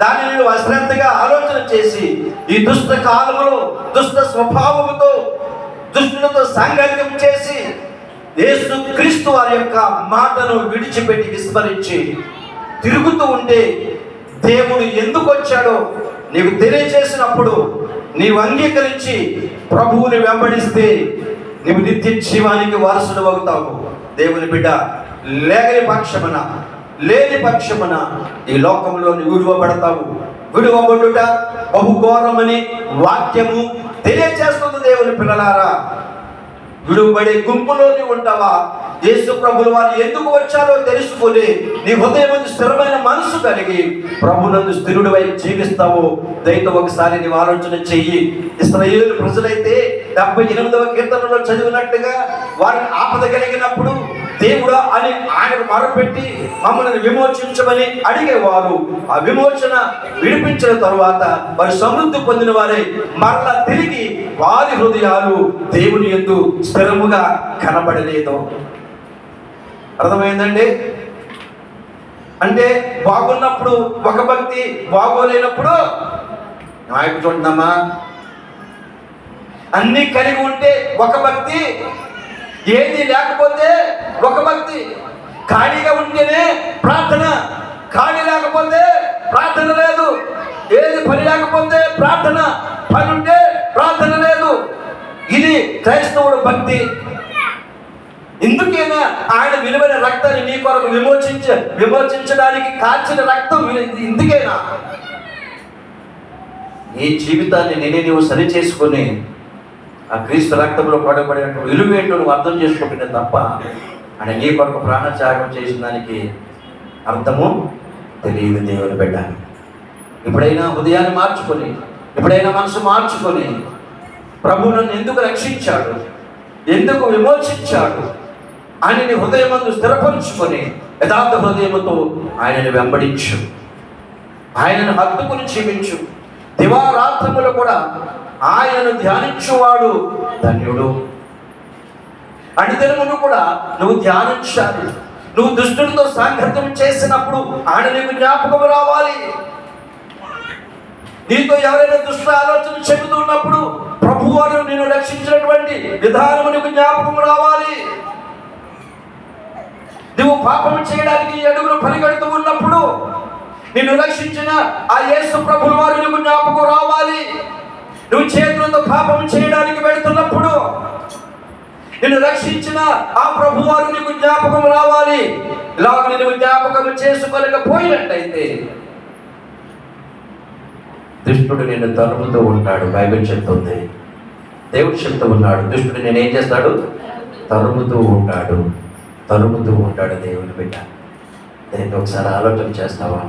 Speaker 2: దానిని నువ్వు అశ్రద్ధగా ఆలోచన చేసి ఈ దుష్ట కాలంలో దుష్ట స్వభావముతో దుష్టులతో సాంగత్యం చేసి యేసు క్రీస్తు వారి యొక్క మాటను విడిచిపెట్టి విస్మరించి తిరుగుతూ ఉంటే దేవుడు ఎందుకు వచ్చాడో నీకు తెలియజేసినప్పుడు నీవు అంగీకరించి ప్రభువుని వెంబడిస్తే నీవు నిత్య జీవానికి వారసుడు అవుతావు. దేవుని బిడ్డ లేని పక్షమున ఈ లోకంలో విడువబడతావు. విడువబడుట బహుఘోరమని వాక్యము తెలియజేస్తుంది. దేవుని పిల్లలారా, విడువబడే గుంపులోని ఉంటావా? యేసు ప్రభులు వారు ఎందుకు వచ్చారో తెలుసుకొని నీ హృదయం స్థిరమైన మనసు కలిగి ప్రభునందు స్థిరుడివై జీవిస్తావు. దయతో ఒకసారి నీవు ఆలోచన చెయ్యి. ఇశ్రాయేలు ప్రజలైతే 78వ కీర్తనలో చదివినట్టుగా వారిని ఆపద కలిగినప్పుడు దేవుడా అని ఆయన మొరపెట్టి మమ్మల్ని విమోచించమని అడిగేవారు. ఆ విమోచన విడిపించిన తరువాత వారు సమృద్ధి పొందిన వారే మరలా తిరిగి వారి హృదయాలు దేవుని యందు స్థిరముగా కనబడలేదు. అర్థమైందండి? అంటే బాగున్నప్పుడు ఒక భక్తి, బాగోలేనప్పుడు నాయకు చూడమ్మా. అన్ని కలిగి ఉంటే ఒక భక్తి, ఏది లేకపోతే ఒక భక్తి. ఖాళీగా ఉంటేనే ప్రార్థన, ఖాళీ లేకపోతే ప్రార్థన లేదు. ఏది పని లేకపోతే ప్రార్థన, పని ఉంటే ప్రార్థన లేదు. ఇది క్రైస్తవుడు భక్తి. ఇందుకేనా ఆయన విలువైన రక్తాన్ని నీ కొరకు విమోచించడానికి కాల్చిన రక్తం ఇందుకేనా? నీ జీవితాన్ని నీవు సరి చేసుకుని ఆ క్రీస్తు రక్తంలో పడబడిన విలువేంటో నువ్వు అర్థం చేసుకుంటున్నా తప్ప ఆయన నీ కొరకు ప్రాణత్యాగం చేసిన దానికి అర్థము తెలియదు. దేవుని బిడ్డ, ఎప్పుడైనా హృదయాన్ని మార్చుకొని, ఎప్పుడైనా మనసు మార్చుకొని ప్రభు నన్ను ఎందుకు రక్షించాడు, ఎందుకు విమోచించాడు అని నీ హృదయమందు స్థిరపరుచుకొని యథార్థ హృదయముతో ఆయనను వెంబడించు, ఆయనను హత్తుకుని జీవించు. దివారాత్రములు కూడా ఆయనను ధ్యానించువాడు ధన్యుడు. అడిదినమును కూడా నువ్వు ధ్యానించాలి. నువ్వు దుష్టుడితో సాంగత్యం చేసినప్పుడు ఆయన నీకు జ్ఞాపకం రావాలి. నీతో ఎవరైనా దుష్ట ఆలోచన చెబుతున్నప్పుడు ప్రభువారు నిన్ను రక్షించినటువంటి విధానము నీకు జ్ఞాపకం రావాలి. నువ్వు పాపం చేయడానికి అడుగులు పరిగెడుతూ ఉన్నప్పుడు నిన్ను రక్షించిన ఆ యేసు ప్రభుల వారు నీకు జ్ఞాపకం రావాలి. నువ్వు చేతులతో పాపం చేయడానికి వెళుతున్నప్పుడు నిన్ను రక్షించిన ఆ ప్రభువారు నీకు జ్ఞాపకం రావాలి. ఇలాగ నువ్వు జ్ఞాపకం చేసుకోలేకపోయినట్టయితే దుష్టుడు నిన్ను తరుముతూ ఉంటాడు. బైబిల్ చెప్తుంది, దేవుడు చెప్తూ ఉన్నాడు, దుష్టుడు నేనేం చేస్తాడు? తరుముతూ ఉంటాడు. దేవుని బిడ్డ, దీన్ని ఒకసారి ఆలోచన చేస్తావా?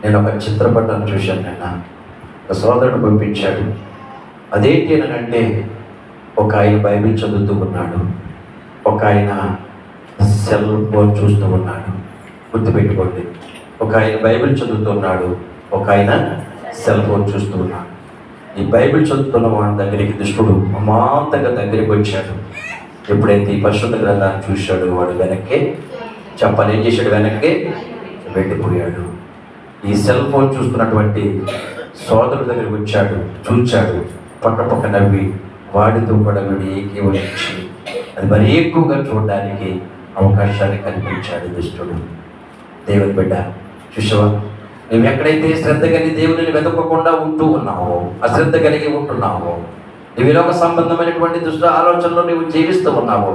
Speaker 2: నేను ఒక చిత్రపటాన్ని చూశాను నిన్న. ఒక సోదరుడు పంపించాడు. అదేంటి అనంటే, ఒక ఆయన బైబిల్ చదువుతూ ఉన్నాడు, ఒక ఆయన సెల్ ఫోన్ చూస్తూ ఉన్నాడు. గుర్తుపెట్టుకోండి, ఒక ఆయన బైబిల్ చదువుతున్నాడు, ఒక ఆయన సెల్ ఫోన్ చూస్తూ ఉన్నాడు. ఈ బైబిల్ చదువుతున్న వాడి దగ్గరికి దుష్టుడు అమాంతంగా దగ్గరికి వచ్చాడు. ఎప్పుడైతే ఈ పరిశుద్ధ గ్రంథాన్ని చూశాడు, వాడు వెనక్కి ఏం చేశాడు? వెనక్కి వెళ్ళిపోయాడు. ఈ సెల్ ఫోన్ చూస్తున్నటువంటి సోదరుడి దగ్గరికి వచ్చాడు, చూచాడు, పక్క నవ్వి వాడితో కూడా వీడు ఏకీభవించి అది మరి ఎక్కువగా చూడడానికి అవకాశాన్ని కల్పించాడు దుష్టుడు. దేవుని బిడ్డ, చూసావా? నువ్వు ఎక్కడైతే శ్రద్ధ కలిగి దేవుని వెతకకుండా ఉంటూ ఉన్నావో, అశ్రద్ధ కలిగి ఉంటున్నావో, నువ్వు ఇలాగ సంబంధమైనటువంటి దుష్ట ఆలోచనలో నువ్వు జీవిస్తూ ఉన్నావు.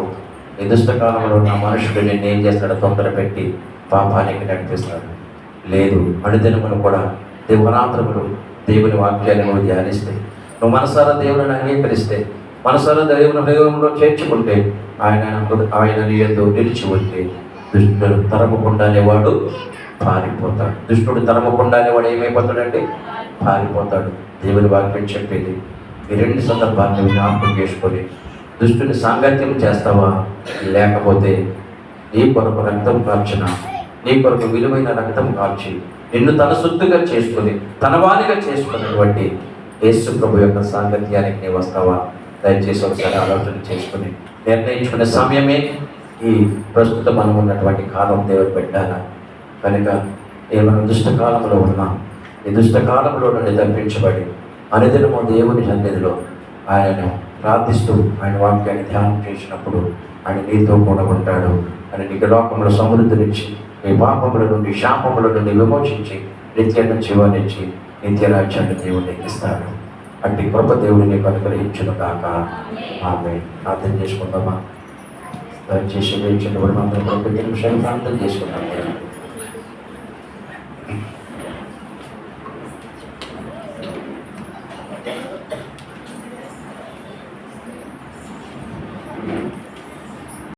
Speaker 2: ఈ దుష్టకాలంలో ఉన్న మనుషుడు నిన్ను ఏం చేస్తాడు? తొందర పెట్టి పాపానికి నడిపిస్తాడు. లేదు, అనుదినములు కూడా దేవునాత్రములు దేవుని వాక్యాన్ని నువ్వు ధ్యానిస్తే, నువ్వు మనసారా దేవుని అంగీకరిస్తే, మనసారా దేవుని హృదయంలో చేర్చుకుంటే, ఆయన నీ యందు నిలిచి ఉంటే దుష్టుడు తరమకుండానే వాడు పారిపోతాడు. దుష్టుడు తరమకుండానే వాడు ఏమైపోతాడంటే పారిపోతాడు. దేవుని వాక్యం చెప్పేది ఈ రెండు సందర్భాన్ని జ్ఞాపకం చేసుకొని దుష్టుని సాంగత్యం చేస్తావా? లేకపోతే నీ కొరకు రక్తం కాల్చిన, నీ కొరకు విలువైన రక్తం కాల్చి నిన్ను తన సొత్తుగా చేసుకొని తన వాణిగా చేసుకున్నటువంటి యేసు ప్రభు యొక్క సాంగత్యానికి నీవు వస్తావా? దయచేసి ఒకసారి ఆలోచన చేసుకుని నిర్ణయించుకునే సమయమే ఈ ప్రస్తుతం మనం ఉన్నటువంటి కాలం దేవుడు పెట్టారా కనుక మనం దుష్టకాలంలో ఉన్నాం. ఈ దుష్టకాలంలో నుండి తప్పించబడి అనుదినము దేవుని సన్నిధిలో ఆయనను ప్రార్థిస్తూ ఆయన వాక్యాన్ని ధ్యానం చేసినప్పుడు ఆయన నీతో కూడా ఉంటాడు. ఆయన నీకు లోకంలో సమృద్ధినిచ్చి నీ పాపముల నుండి శాపముల నుండి విమోచించి నిత్యాన్ని జీవాన్నిచ్చి నిత్య రాజ్యాన్ని దేవుడు ఇస్తాడు. అట్టి కృప దేవుడు నీకు అనుగ్రహించును కాక. ఆమె ప్రార్థన చేసుకుందామా? దయచేసి వేచిన కూడా మనం 1 నిమిషాలు ప్రార్థన చేసుకుందాం.